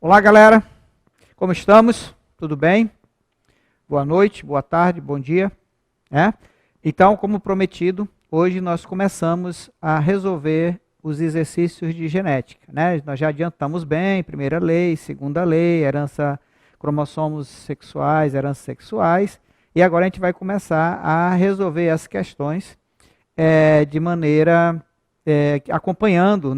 Olá, galera. Como estamos? Tudo bem? Boa noite, boa tarde, bom dia. Então, como prometido, hoje nós começamos a resolver os exercícios de genética. Nós já adiantamos bem, primeira lei, segunda lei, herança, cromossomos sexuais, heranças sexuais. E agora a gente vai começar a resolver as questões de maneira, acompanhando,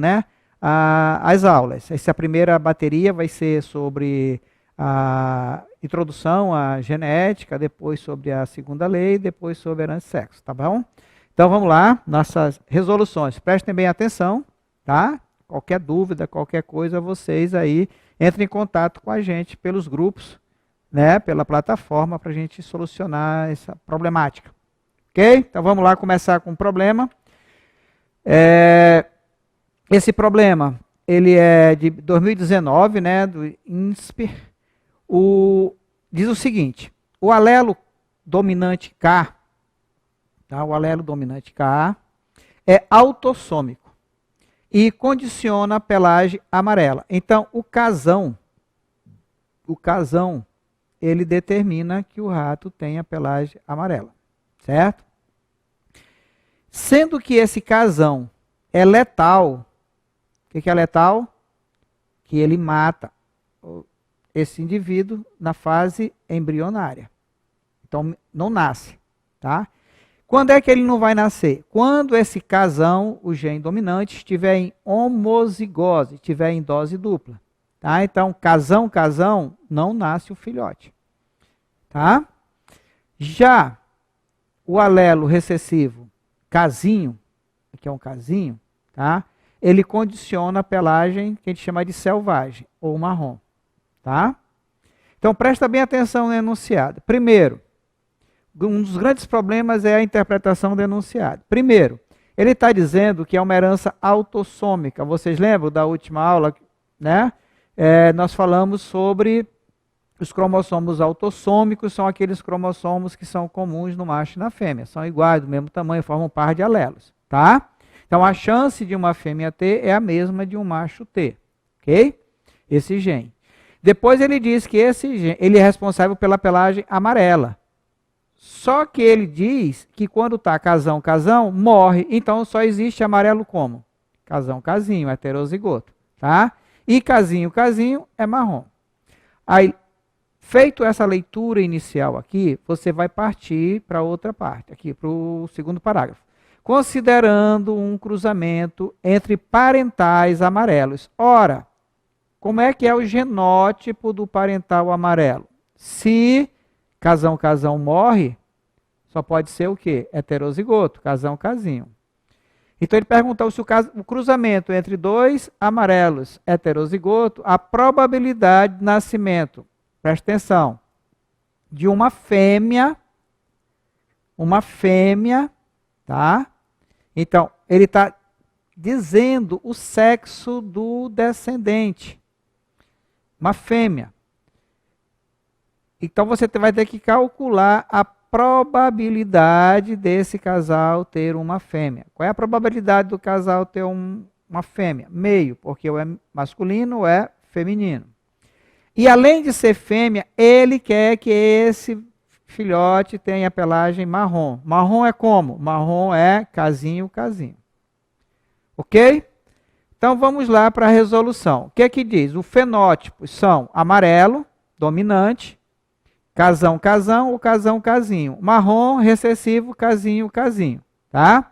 as aulas. Essa primeira bateria vai ser sobre a introdução à genética, depois sobre a segunda lei, depois sobre herança e sexo, tá bom? Então vamos lá, nossas resoluções. Prestem bem atenção, tá? Qualquer dúvida, qualquer coisa, vocês aí entrem em contato com a gente pelos grupos, pela plataforma, para a gente solucionar essa problemática. Ok? Então vamos lá começar com o problema. Esse problema, ele é de 2019, do INSPER. Diz o seguinte: o alelo dominante K, o alelo dominante K é autossômico e condiciona a pelagem amarela. Então, o casão, ele determina que o rato tenha pelagem amarela, certo? Sendo que esse casão é letal. O que é letal? Que ele mata esse indivíduo na fase embrionária. Então, não nasce, tá? Quando é que ele não vai nascer? Quando esse casão, o gene dominante, estiver em homozigose, estiver em dose dupla. Tá? Então, casão, não nasce o filhote. Tá? Já o alelo recessivo, casinho, que é um casinho, tá? Ele condiciona a pelagem que a gente chama de selvagem ou marrom, tá? Então presta bem atenção no enunciado. Primeiro, um dos grandes problemas é a interpretação do enunciado. Primeiro, ele está dizendo que é uma herança autossômica. Vocês lembram da última aula, nós falamos sobre os cromossomos autossômicos, são aqueles cromossomos que são comuns no macho e na fêmea, são iguais, do mesmo tamanho, formam par de alelos, tá? Então, a chance de uma fêmea ter é a mesma de um macho ter, ok? Esse gene. Depois ele diz que esse gene, ele é responsável pela pelagem amarela. Só que ele diz que quando está casão, morre. Então, só existe amarelo como? Casão, casinho, heterozigoto, tá? E casinho é marrom. Aí, feito essa leitura inicial aqui, você vai partir para outra parte, aqui para o segundo parágrafo. Considerando um cruzamento entre parentais amarelos. Ora, como é que é o genótipo do parental amarelo? Se casão morre, só pode ser o quê? Heterozigoto, casinho. Então ele perguntou se o cruzamento entre dois amarelos heterozigoto, a probabilidade de nascimento, presta atenção, de uma fêmea, tá? Então, ele está dizendo o sexo do descendente. Uma fêmea. Então, você vai ter que calcular a probabilidade desse casal ter uma fêmea. Qual é a probabilidade do casal ter uma fêmea? Meio, porque ou é masculino ou é feminino. E além de ser fêmea, ele quer que esse filhote tem a pelagem marrom. Marrom é como? Marrom é casinho. Ok? Então vamos lá para a resolução. O que é que diz? O fenótipo são amarelo, dominante, casão ou casinho. Marrom, recessivo, casinho. Tá?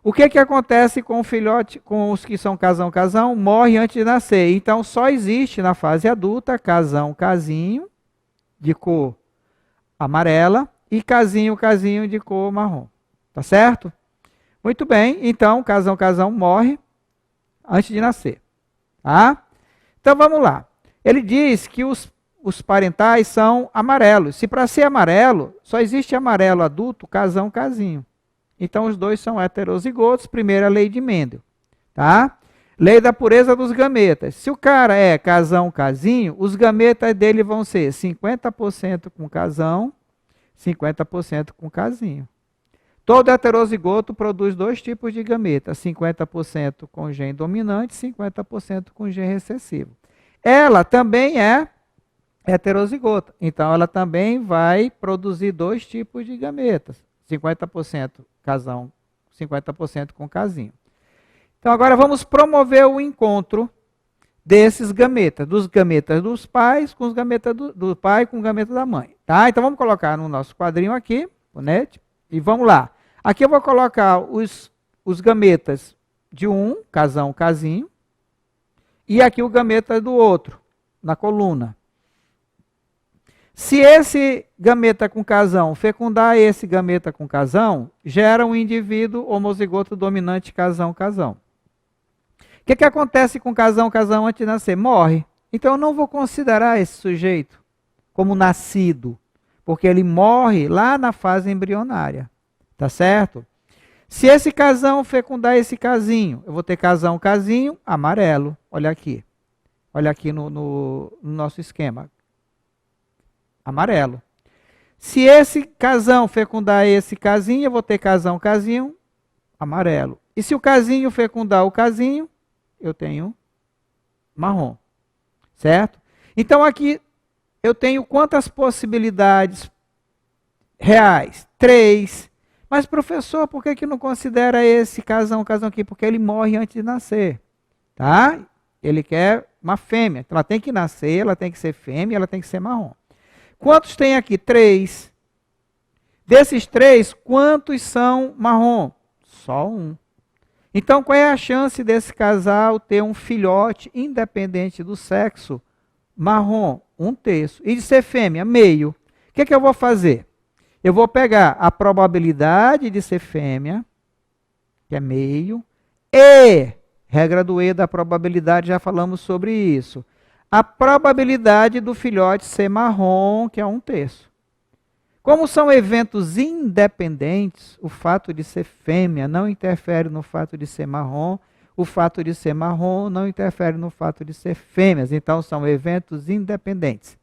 O que é que acontece com o filhote, com os que são casão? Morre antes de nascer. Então só existe na fase adulta casinho, de cor amarela, e casinho de cor marrom. Tá certo? Muito bem, então casão morre antes de nascer. Tá? Então vamos lá. Ele diz que os parentais são amarelos. Se para ser amarelo, só existe amarelo adulto, casinho. Então os dois são heterozigotos, primeira lei de Mendel. Tá? Lei da pureza dos gametas. Se o cara é casinho, os gametas dele vão ser 50% com casão, 50% com casinho. Todo heterozigoto produz dois tipos de gameta, 50% com gene dominante e 50% com gene recessivo. Ela também é heterozigota, então ela também vai produzir dois tipos de gametas, 50% casão, 50% com casinho. Então agora vamos promover o encontro desses gametas, dos gametas dos pais com os gametas do pai com o gameta da mãe. Tá? Então vamos colocar no nosso quadrinho aqui, o NET, e vamos lá. Aqui eu vou colocar os gametas de um, casão, casinho, e aqui o gameta do outro, na coluna. Se esse gameta com casão fecundar esse gameta com casão, gera um indivíduo homozigoto dominante casão-casão. O que acontece com casão-casão antes de nascer? Morre. Então eu não vou considerar esse sujeito como nascido, porque ele morre lá na fase embrionária. Tá certo? Se esse casão fecundar esse casinho, eu vou ter casão, casinho, amarelo. Olha aqui. Olha aqui no nosso esquema. Amarelo. Se esse casão fecundar esse casinho, eu vou ter casão, casinho, amarelo. E se o casinho fecundar o casinho, eu tenho marrom. Certo? Então aqui eu tenho quantas possibilidades reais? 3. Mas professor, por que não considera esse casão aqui? Porque ele morre antes de nascer. Tá? Ele quer uma fêmea. Ela tem que nascer, ela tem que ser fêmea, ela tem que ser marrom. Quantos tem aqui? 3. Desses 3, quantos são marrom? Só um. Então, qual é a chance desse casal ter um filhote, independente do sexo, marrom? 1/3. E de ser fêmea? Meio. O que eu vou fazer? Eu vou pegar a probabilidade de ser fêmea, que é meio, e, regra do E da probabilidade, já falamos sobre isso, a probabilidade do filhote ser marrom, que é 1/3. Como são eventos independentes, o fato de ser fêmea não interfere no fato de ser marrom, o fato de ser marrom não interfere no fato de ser fêmeas. Então, são eventos independentes.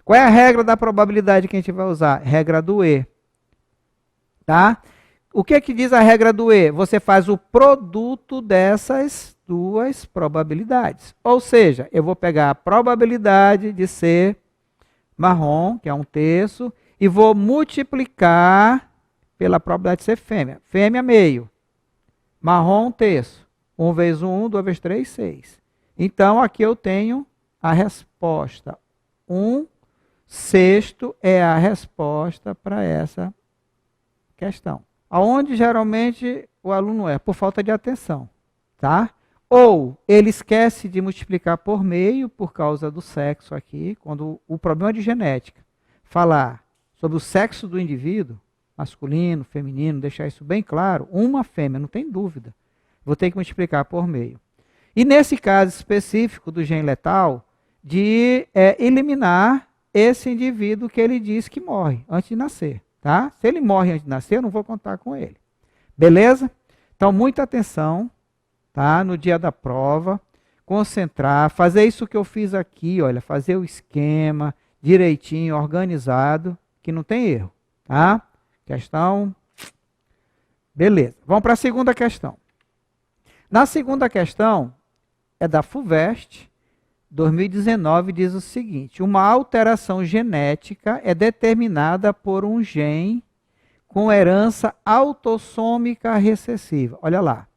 Qual é a regra da probabilidade que a gente vai usar? Regra do E. Tá? O que diz a regra do E? Você faz o produto dessas duas probabilidades. Ou seja, eu vou pegar a probabilidade de ser marrom, que é 1/3, e vou multiplicar pela probabilidade de ser fêmea. Fêmea, meio. Marrom, 1/3. 1 vezes 1, 2 vezes 3, 6. Então, aqui eu tenho a resposta. 1/6 é a resposta para essa questão. Aonde geralmente o aluno é? Por falta de atenção. Tá? Ou ele esquece de multiplicar por meio por causa do sexo aqui, quando o problema de genética falar sobre o sexo do indivíduo, masculino, feminino, deixar isso bem claro, uma fêmea, não tem dúvida. Vou ter que multiplicar por meio. E nesse caso específico do gene letal, de eliminar esse indivíduo que ele diz que morre antes de nascer. Tá? Se ele morre antes de nascer, eu não vou contar com ele. Beleza? Então, muita atenção, tá? No dia da prova, concentrar, fazer isso que eu fiz aqui, olha, fazer o esquema direitinho, organizado, que não tem erro, tá? Questão, beleza. Vamos para a segunda questão. Na segunda questão, é da FUVEST, 2019, diz o seguinte: uma alteração genética é determinada por um gene com herança autossômica recessiva. Olha lá.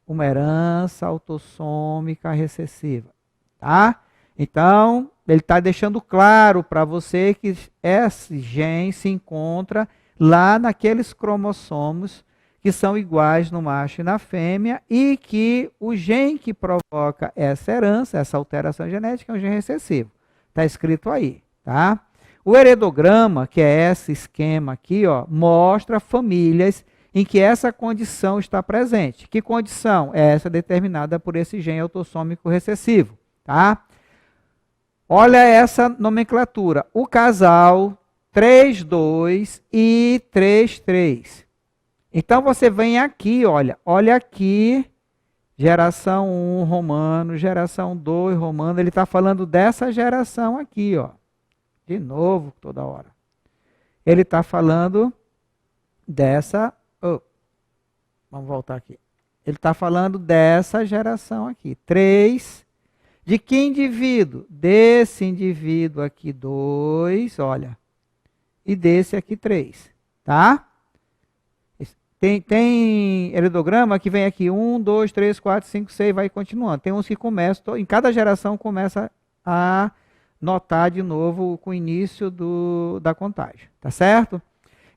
Uma herança autossômica recessiva. Tá? Então, ele está deixando claro para você que esse gene se encontra lá naqueles cromossomos que são iguais no macho e na fêmea, e que o gene que provoca essa herança, essa alteração genética, é um gene recessivo. Está escrito aí, tá? O heredograma, que é esse esquema aqui, ó, mostra famílias em que essa condição está presente. Que condição? É essa determinada por esse gene autossômico recessivo, tá? Olha essa nomenclatura. O casal 3,2 e 3,3. Então, você vem aqui, olha aqui, geração 1 romano, geração 2 romano, ele está falando dessa geração aqui, ó. De novo, toda hora. Ele está falando dessa... Oh, vamos voltar aqui. Ele está falando dessa geração aqui. 3. De que indivíduo? Desse indivíduo aqui, 2, olha. E desse aqui, 3. Tá? Tem heredograma que vem aqui 1, 2, 3, 4, 5, 6, vai continuando. Tem uns que começam, em cada geração começa a notar de novo com o início da contagem. Tá certo?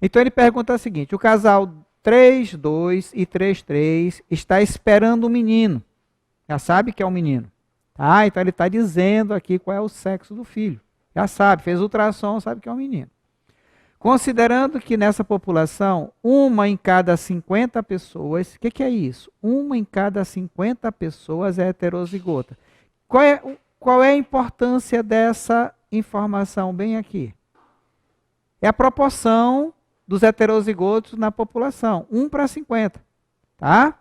Então ele pergunta o seguinte: o casal 3, 2 e 3, 3 está esperando um menino. Já sabe que é um menino. Tá? Então ele está dizendo aqui qual é o sexo do filho. Já sabe, fez ultrassom, sabe que é um menino. Considerando que nessa população, 1 em cada 50 pessoas, o que é isso? 1 em cada 50 pessoas é heterozigota. Qual é a importância dessa informação bem aqui? É a proporção dos heterozigotos na população, 1 para 50. Tá?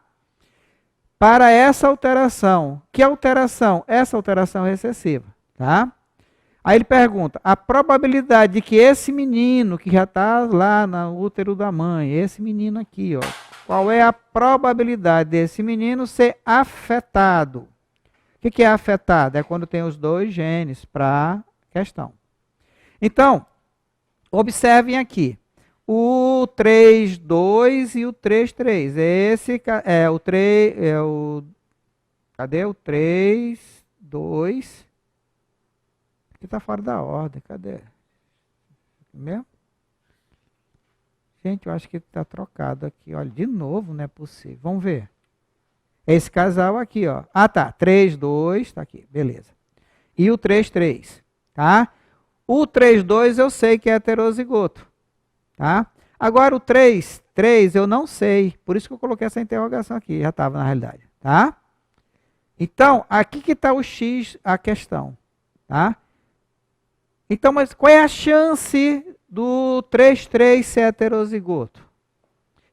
Para essa alteração, que alteração? Essa alteração recessiva. Tá? Aí ele pergunta, a probabilidade de que esse menino, que já está lá no útero da mãe, esse menino aqui, ó, qual é a probabilidade desse menino ser afetado? O que é afetado? É quando tem os 2 genes para a questão. Então, observem aqui, o 3, 2 e o 3, 3. Esse é o 3, cadê o 3, 2... Aqui está fora da ordem, cadê? Mesmo? Gente, eu acho que está trocado aqui. Olha, de novo, não é possível. Vamos ver. Esse casal aqui, ó. Ah, tá. 3, 2, está aqui, beleza. E o 3, 3, tá? O 3, 2 eu sei que é heterozigoto, tá? Agora o 3, 3 eu não sei. Por isso que eu coloquei essa interrogação aqui. Já estava na realidade, tá? Então, aqui que está o X, a questão, tá? Então, mas qual é a chance do 3, 3 ser heterozigoto?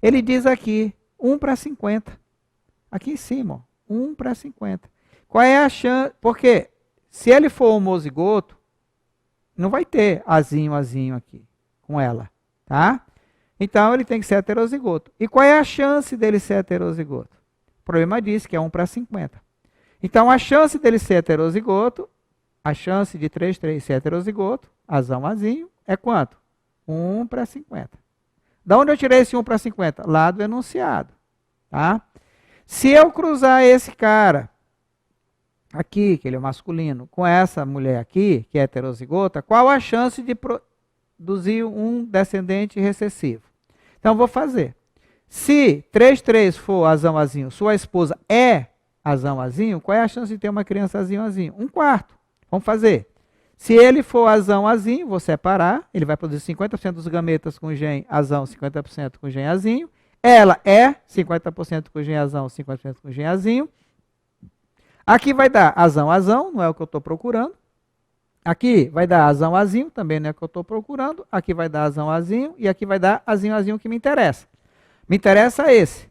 Ele diz aqui, 1 para 50. Aqui em cima, ó, 1 para 50. Qual é a chance? Porque se ele for homozigoto, não vai ter azinho aqui com ela, tá? Então, ele tem que ser heterozigoto. E qual é a chance dele ser heterozigoto? O problema diz que é 1 para 50. Então, a chance dele ser heterozigoto, a chance de 3, 3 ser heterozigoto, azão, azinho, é quanto? 1 para 50. Da onde eu tirei esse 1 para 50? Lá do enunciado. Tá? Se eu cruzar esse cara aqui, que ele é masculino, com essa mulher aqui, que é heterozigota, qual a chance de produzir um descendente recessivo? Então, vou fazer. Se 3, 3 for azão, azinho, sua esposa é azão, azinho, qual é a chance de ter uma criança azinho, azinho? 1/4. Vamos fazer. Se ele for azão, azinho, vou separar. Ele vai produzir 50% dos gametas com gene azão, 50% com gene azinho. Ela é 50% com gene azão, 50% com gene azinho. Aqui vai dar azão, azão, não é o que eu estou procurando. Aqui vai dar azão, azinho, também não é o que eu estou procurando. Aqui vai dar azão, azinho. E aqui vai dar azinho, azinho que me interessa. Me interessa esse.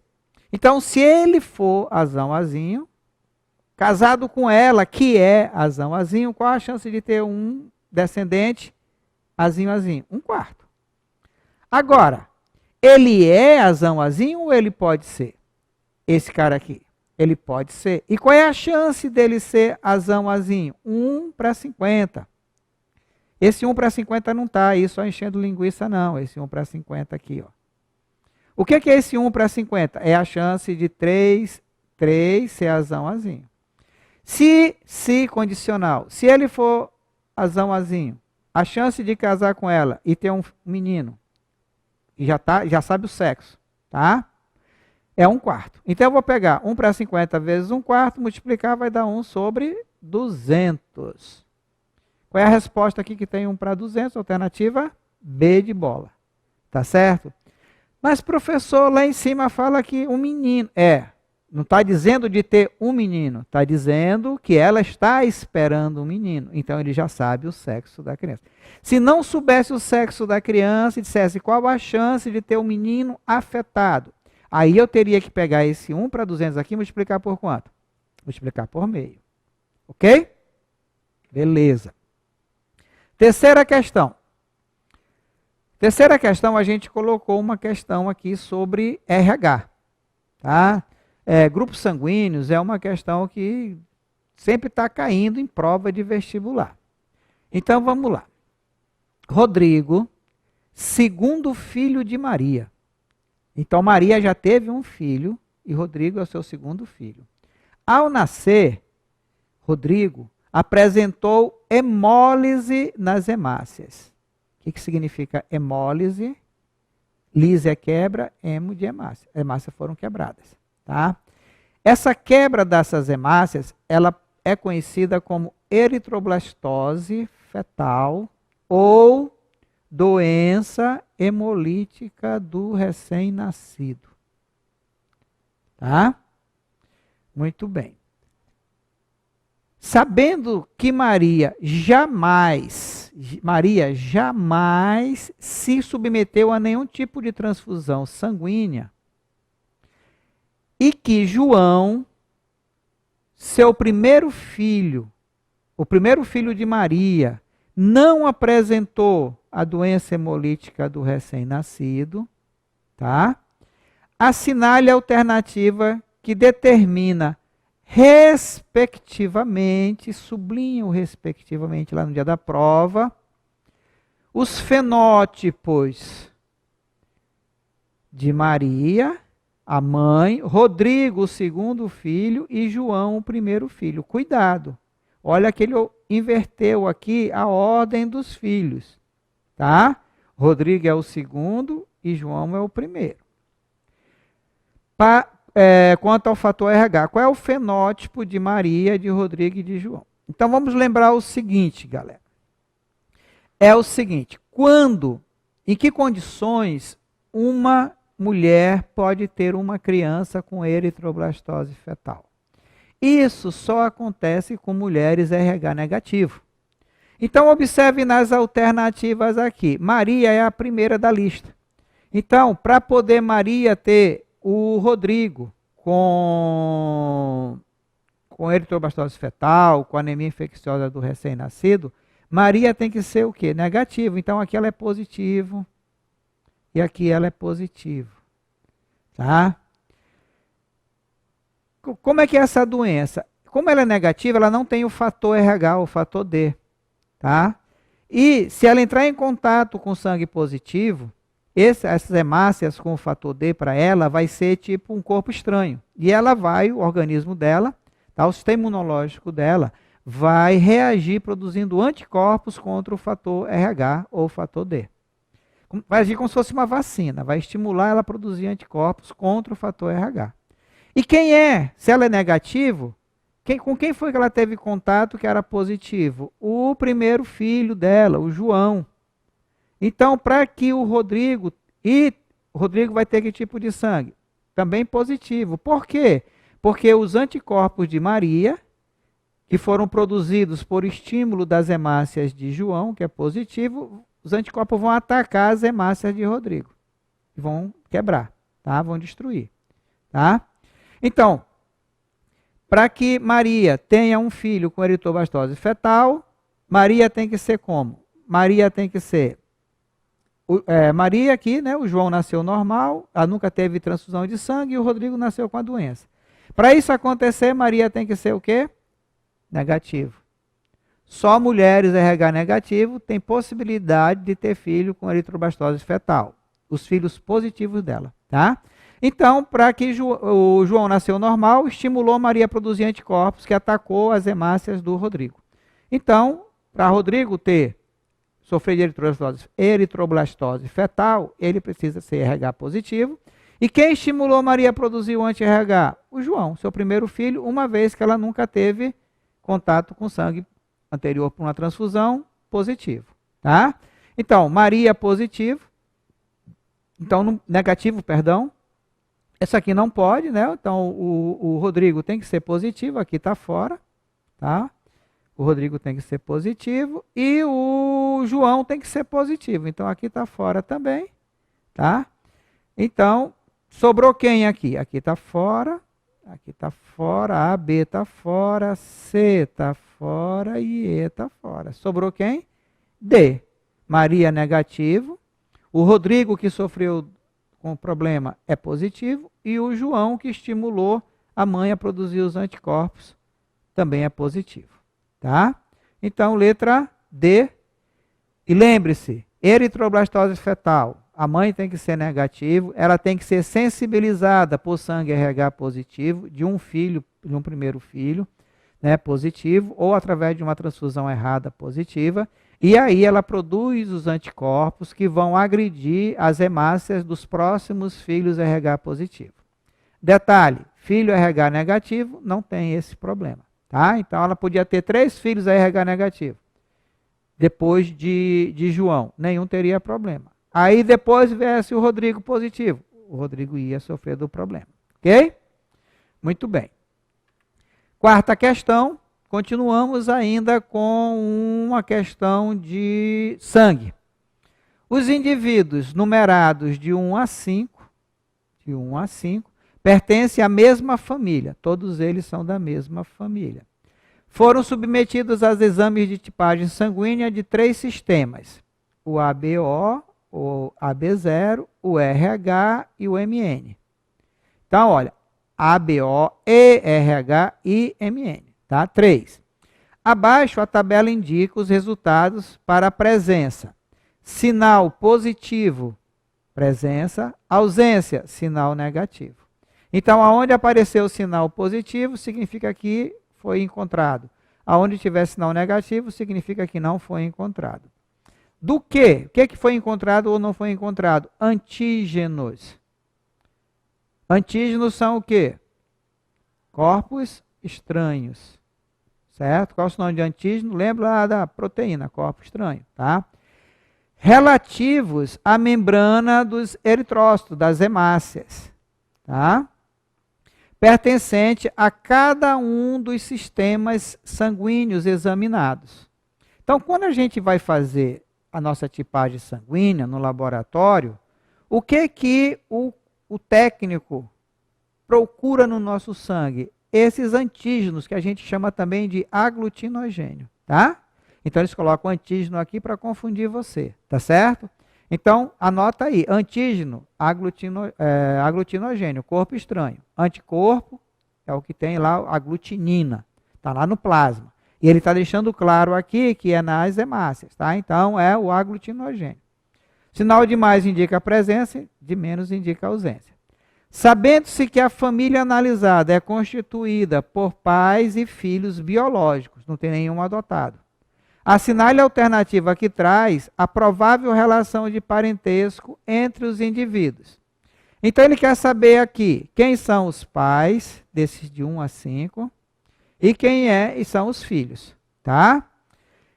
Então, se ele for azão, azinho, casado com ela, que é azão, azinho, qual a chance de ter um descendente azinho, azinho? 1/4. Agora, ele é azão, azinho ou ele pode ser? Esse cara aqui. Ele pode ser. E qual é a chance dele ser azão, azinho? 1 para 50. Esse 1 para 50 não está aí só enchendo linguiça, não. Esse 1 para 50 aqui, ó. O que é esse 1 para 50? É a chance de 3, 3 ser azão, azinho. Se condicional, se ele for azão, azinho, a chance de casar com ela e ter um menino, e já sabe o sexo, tá? É 1/4. Então eu vou pegar 1 para 50 vezes 1/4, multiplicar, vai dar 1 sobre 200. Qual é a resposta aqui que tem 1 para 200? Alternativa B de bola. Tá certo? Mas professor, lá em cima fala que um menino. Não está dizendo de ter um menino, está dizendo que ela está esperando um menino. Então ele já sabe o sexo da criança. Se não soubesse o sexo da criança e dissesse qual a chance de ter um menino afetado, aí eu teria que pegar esse 1 para 200 aqui e multiplicar por quanto? Multiplicar por meio. Ok? Beleza. Terceira questão. Terceira questão, a gente colocou uma questão aqui sobre RH. Tá? Grupos sanguíneos é uma questão que sempre está caindo em prova de vestibular. Então vamos lá. Rodrigo, segundo filho de Maria. Então Maria já teve um filho e Rodrigo é o seu segundo filho. Ao nascer, Rodrigo apresentou hemólise nas hemácias. O que significa hemólise? Lise é quebra, hemo de hemácia. Hemácias foram quebradas. Tá? Essa quebra dessas hemácias, ela é conhecida como eritroblastose fetal ou doença hemolítica do recém-nascido. Tá? Muito bem. Sabendo que Maria jamais se submeteu a nenhum tipo de transfusão sanguínea e que João, seu primeiro filho, o primeiro filho de Maria, não apresentou a doença hemolítica do recém-nascido, tá? Assinale a alternativa que determina respectivamente, sublinha o respectivamente lá no dia da prova, os fenótipos de Maria, a mãe, Rodrigo, o segundo filho, e João, o primeiro filho. Cuidado, olha que ele inverteu aqui a ordem dos filhos, tá? Rodrigo é o segundo e João é o primeiro. Quanto ao fator RH, qual é o fenótipo de Maria, de Rodrigo e de João? Então vamos lembrar o seguinte, galera. É o seguinte, em que condições uma mulher pode ter uma criança com eritroblastose fetal? Isso só acontece com mulheres RH negativo. Então observe nas alternativas aqui. Maria é a primeira da lista. Então, para poder Maria ter o Rodrigo com eritroblastose fetal, com anemia infecciosa do recém-nascido, Maria tem que ser o quê? Negativo. Então aqui ela é positivo e aqui ela é positivo. Tá? Como é que é essa doença? Como ela é negativa, ela não tem o fator RH, o fator D. Tá? E se ela entrar em contato com sangue positivo, essas hemácias com o fator D para ela vai ser tipo um corpo estranho. E ela o organismo dela, tá, o sistema imunológico dela, vai reagir produzindo anticorpos contra o fator RH ou fator D. Vai agir como se fosse uma vacina, vai estimular ela a produzir anticorpos contra o fator RH. E se ela é negativo, com quem foi que ela teve contato que era positivo? O primeiro filho dela, o João. Então, para que o Rodrigo vai ter que tipo de sangue? Também positivo. Por quê? Porque os anticorpos de Maria, que foram produzidos por estímulo das hemácias de João, que é positivo, os anticorpos vão atacar as hemácias de Rodrigo. E vão quebrar, tá? Vão destruir. Tá? Então, para que Maria tenha um filho com eritroblastose fetal, Maria tem que ser como? Maria tem que ser Maria aqui, né, o João nasceu normal, ela nunca teve transfusão de sangue e o Rodrigo nasceu com a doença. Para isso acontecer, Maria tem que ser o quê? Negativo. Só mulheres RH negativo têm possibilidade de ter filho com eritroblastose fetal. Os filhos positivos dela, tá? Então, para que o João nasceu normal, estimulou Maria a produzir anticorpos que atacou as hemácias do Rodrigo. Então, para Rodrigo sofrer de eritroblastose fetal, ele precisa ser RH positivo. E quem estimulou Maria a produzir o anti-RH? O João, seu primeiro filho, uma vez que ela nunca teve contato com sangue anterior por uma transfusão, positivo. Tá? Então, Maria positivo. Então, negativo, perdão. Essa aqui não pode, né? Então, o Rodrigo tem que ser positivo, aqui está fora. Tá? O Rodrigo tem que ser positivo e o João tem que ser positivo. Então, aqui está fora também, tá? Então, sobrou quem aqui? Aqui está fora, A, B está fora, C está fora e E está fora. Sobrou quem? D. Maria negativo, O Rodrigo, que sofreu com o problema, é positivo. E o João, que estimulou a mãe a produzir os anticorpos, também é positivo. Tá? Então, letra D. E lembre-se, eritroblastose fetal. A mãe tem que ser negativo, ela tem que ser sensibilizada por sangue RH positivo de um filho, de um primeiro filho, né, positivo, ou através de uma transfusão errada positiva, e aí ela produz os anticorpos que vão agredir as hemácias dos próximos filhos RH positivo. Detalhe, filho RH negativo não tem esse problema, tá? Então ela podia ter 3 filhos RH negativo, depois de João, nenhum teria problema. Aí depois viesse o Rodrigo positivo, o Rodrigo ia sofrer do problema, ok? Muito bem. Quarta questão, continuamos ainda com uma questão de sangue. Os indivíduos numerados de 1 a 5, pertencem à mesma família, todos eles são da mesma família. Foram submetidos aos exames de tipagem sanguínea de 3 sistemas, o ABO, o AB0, o RH e o MN. Então, olha, ABO, ERH e MN, tá? 3. Abaixo a tabela indica os resultados para a presença. Sinal positivo, presença. Ausência, sinal negativo. Então, aonde apareceu o sinal positivo, significa que foi encontrado. Aonde tiver sinal negativo, significa que não foi encontrado. Do quê? O que foi encontrado ou não foi encontrado? Antígenos. Antígenos são o quê? Corpos estranhos. Certo? Qual é o nome de antígeno? Lembra lá da proteína, corpo estranho, tá? Relativos à membrana dos eritrócitos, das hemácias, tá? Pertencente a cada um dos sistemas sanguíneos examinados. Então, quando a gente vai fazer a nossa tipagem sanguínea no laboratório, o que o técnico procura no nosso sangue? Esses antígenos, que a gente chama também de aglutinogênio, tá? Então, eles colocam antígeno aqui para confundir você, tá certo? Então, anota aí, antígeno, aglutinogênio, corpo estranho. Anticorpo é o que tem lá, a aglutinina, está lá no plasma. E ele está deixando claro aqui que é nas hemácias, tá? Então, é o aglutinogênio. Sinal de mais indica a presença, de menos indica a ausência. Sabendo-se que a família analisada é constituída por pais e filhos biológicos, não tem nenhum adotado. Assinale a alternativa que traz a provável relação de parentesco entre os indivíduos. Então ele quer saber aqui quem são os pais, desses de 1 a 5, e quem são os filhos, tá?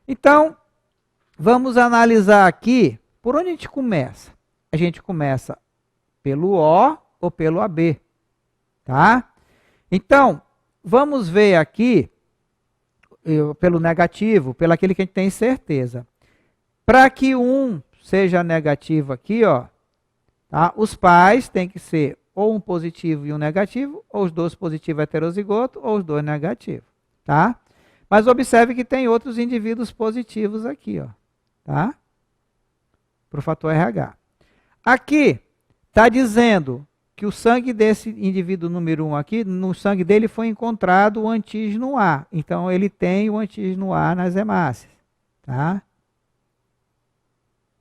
Então, vamos analisar aqui, por onde a gente começa? A gente começa pelo O ou pelo AB, tá? Então, vamos ver aqui, pelo negativo, pelo aquele que a gente tem certeza. Para que um seja negativo aqui, ó, tá? Os pais têm que ser ou um positivo e um negativo, ou os 2 positivos heterozigoto, ou os 2 negativos, tá? Mas observe que tem outros indivíduos positivos aqui, ó, tá? Para o fator RH. Aqui está dizendo que o sangue desse indivíduo número 1 aqui, no sangue dele foi encontrado o antígeno A. Então, ele tem o antígeno A nas hemácias. Tá?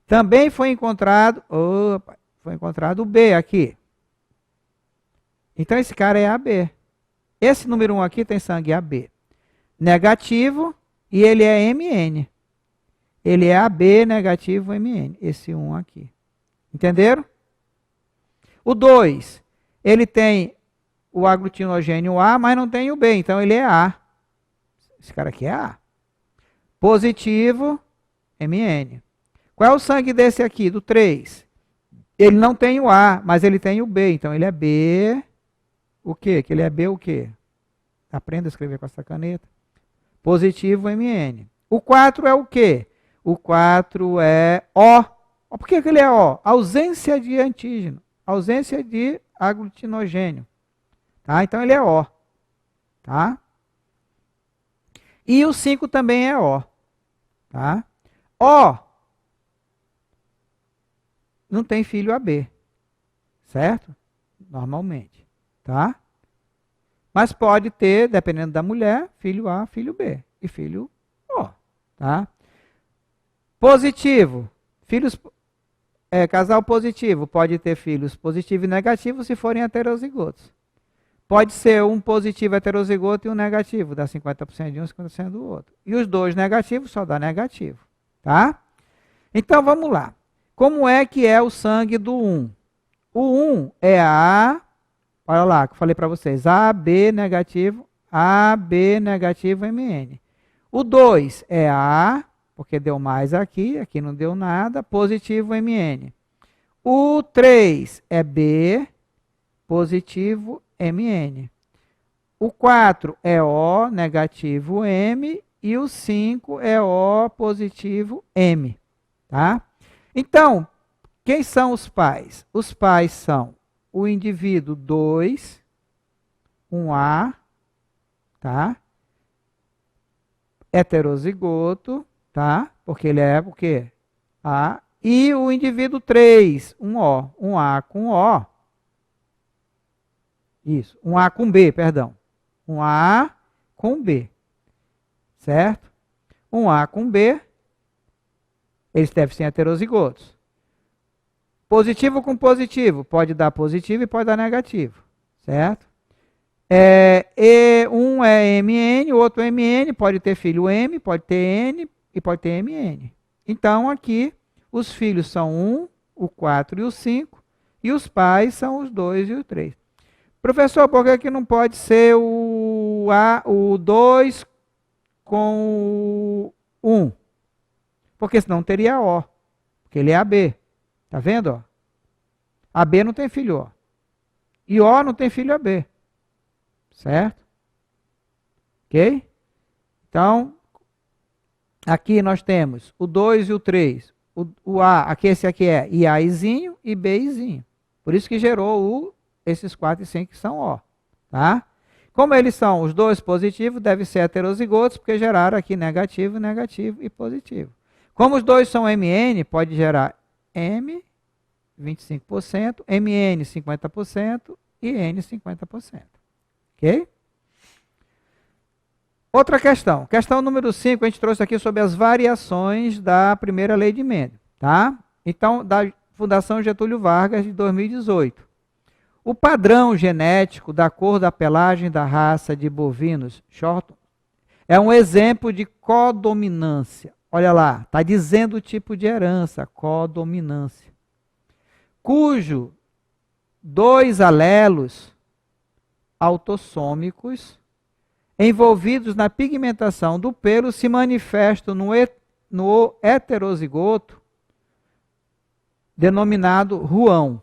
Também foi encontrado o B aqui. Então, esse cara é AB. Esse número 1 aqui tem sangue AB. Negativo e ele é MN. Ele é AB negativo MN. Esse 1 aqui. Entenderam? O 2, ele tem o aglutinogênio A, mas não tem o B, então ele é A. Esse cara aqui é A. Positivo, MN. Qual é o sangue desse aqui, do 3? Ele não tem o A, mas ele tem o B, então ele é B. O quê? Que ele é B o quê? Aprenda a escrever com essa caneta. Positivo, MN. O 4 é o quê? O 4 é O. Por que ele é O? Ausência de antígeno. Ausência de aglutinogênio. Tá? Então ele é O. Tá? E o 5 também é O. Tá? O não tem filho AB, certo? Normalmente, tá? Mas pode ter, dependendo da mulher, filho A, filho B e filho O, tá? Positivo, casal positivo pode ter filhos positivo e negativo se forem heterozigotos. Pode ser um positivo heterozigoto e um negativo, dá 50% de um e 50% do outro. E os dois negativos só dá negativo, tá? Então vamos lá. Como é que é o sangue do 1? O 1 é olha lá, que eu falei para vocês, AB negativo, MN. O 2 é A, porque deu mais aqui, aqui não deu nada, positivo MN. O 3 é B, positivo MN. O 4 é O, negativo M, e o 5 é O, positivo M, tá? Então, quem são os pais? Os pais são o indivíduo 2, um A, tá? Heterozigoto, tá? Porque ele é o quê? A. E o indivíduo 3, um O, um A com O. Isso, um A com B, perdão. Um A com B, certo? Um A com B, eles devem ser heterozigotos. Positivo com positivo, pode dar positivo e pode dar negativo, certo? Um é MN, o outro é MN, pode ter filho M, pode ter N e pode ter MN. Então aqui os filhos são 1, o 4 e o 5, e os pais são os 2 e o 3. Professor, por que não pode ser o 2 com o 1? Porque senão teria O, porque ele é AB. Tá vendo? Ó? AB não tem filho O. E O não tem filho AB. Certo? Ok? Então, aqui nós temos o 2 e o 3. O A, esse aqui é IAzinho e BIzinho. Por isso que gerou esses 4 e 5 que são O. Tá? Como eles são os dois positivos, devem ser heterozigotos, porque geraram aqui negativo, negativo e positivo. Como os dois são MN, pode gerar M, 25%, MN, 50% e N, 50%. Ok? Outra questão. Questão número 5, a gente trouxe aqui sobre as variações da primeira lei de Mendel. Tá? Então, da Fundação Getúlio Vargas, de 2018. O padrão genético da cor da pelagem da raça de bovinos Shorton é um exemplo de codominância. Olha lá, está dizendo o tipo de herança, codominância, cujo 2 alelos autossômicos envolvidos na pigmentação do pelo se manifestam no heterozigoto denominado ruão,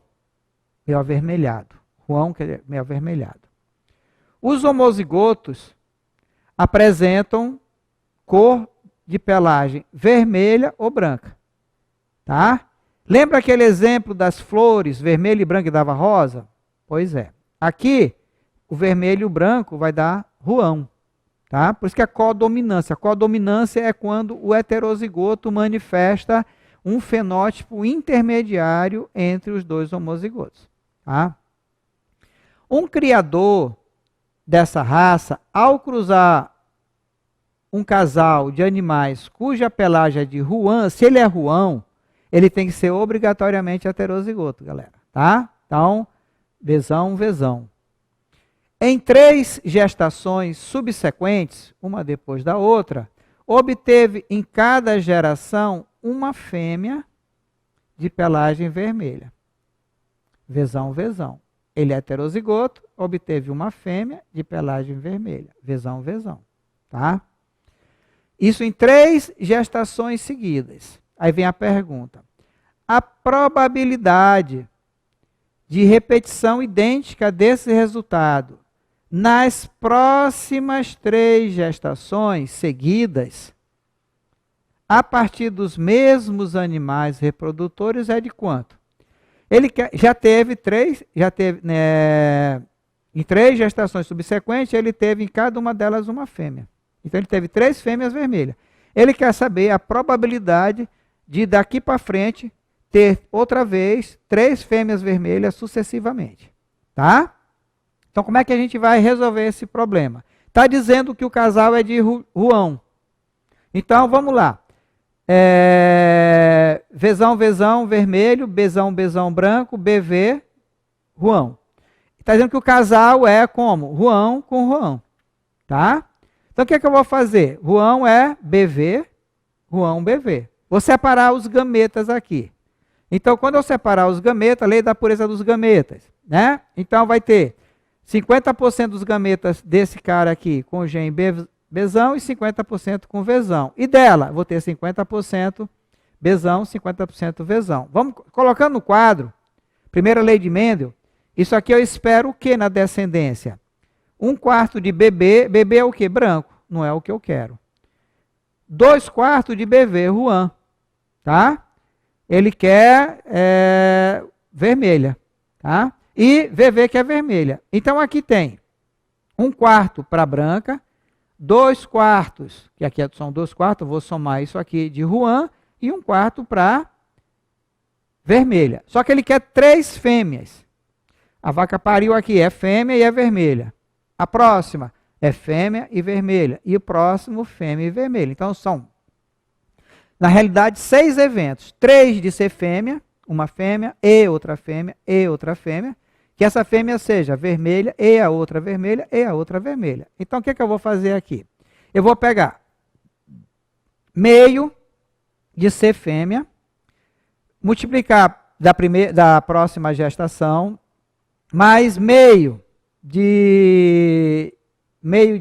meio avermelhado. Ruão quer dizer meio avermelhado. Os homozigotos apresentam cor de pelagem vermelha ou branca. Tá? Lembra aquele exemplo das flores, vermelho e branco, que dava rosa? Pois é. Aqui, o vermelho e o branco vai dar ruão. Tá? Por isso que é codominância. A codominância é quando o heterozigoto manifesta um fenótipo intermediário entre os dois homozigotos. Tá? Um criador dessa raça, ao cruzar um casal de animais cuja pelagem é de ruão, se ele é ruão, ele tem que ser obrigatoriamente heterozigoto, galera. Tá? Então, Vzão. Em 3 gestações subsequentes, uma depois da outra, obteve em cada geração uma fêmea de pelagem vermelha. Vzão. Ele é heterozigoto, obteve uma fêmea de pelagem vermelha. Vzão. Tá? Isso em 3 gestações seguidas. Aí vem a pergunta. A probabilidade de repetição idêntica desse resultado nas próximas 3 gestações seguidas, a partir dos mesmos animais reprodutores, é de quanto? Ele já teve 3, em 3 gestações subsequentes, ele teve em cada uma delas uma fêmea. Então ele teve 3 fêmeas vermelhas. Ele quer saber a probabilidade de daqui para frente ter outra vez 3 fêmeas vermelhas sucessivamente. Tá? Então, como é que a gente vai resolver esse problema? Está dizendo que o casal é de Juan. Então, vamos lá. Vzão, Vzão, vermelho, Bzão, Bzão, branco, BV, Juan. Está dizendo que o casal é como? Juan com Juan. Tá? Então, o que é que eu vou fazer? Juan é BV, Juan, BV. Vou separar os gametas aqui. Então, quando eu separar os gametas, lei da pureza dos gametas, né? Então, vai ter 50% dos gametas desse cara aqui com gene Bzão e 50% com Vzão. E dela, vou ter 50% Bzão, 50% Vzão. Vamos colocando no quadro, primeira lei de Mendel, isso aqui eu espero o que na descendência? 1/4 de BB, BB é o que? Branco, não é o que eu quero. 2/4 de BV, Juan, tá? Ele quer vermelha, tá? E VV que é vermelha. Então aqui tem 1/4 para branca, 2/4, que aqui são 2/4, vou somar isso aqui de Juan, e 1/4 para vermelha. Só que ele quer 3 fêmeas. A vaca pariu aqui, é fêmea e é vermelha. A próxima é fêmea e vermelha. E o próximo, fêmea e vermelha. Então são, na realidade, 6 eventos. 3 de ser fêmea, uma fêmea e outra fêmea e outra fêmea. Que essa fêmea seja vermelha e a outra vermelha e a outra vermelha. Então, o que é que eu vou fazer aqui? Eu vou pegar meio de ser fêmea, multiplicar da próxima gestação, mais meio de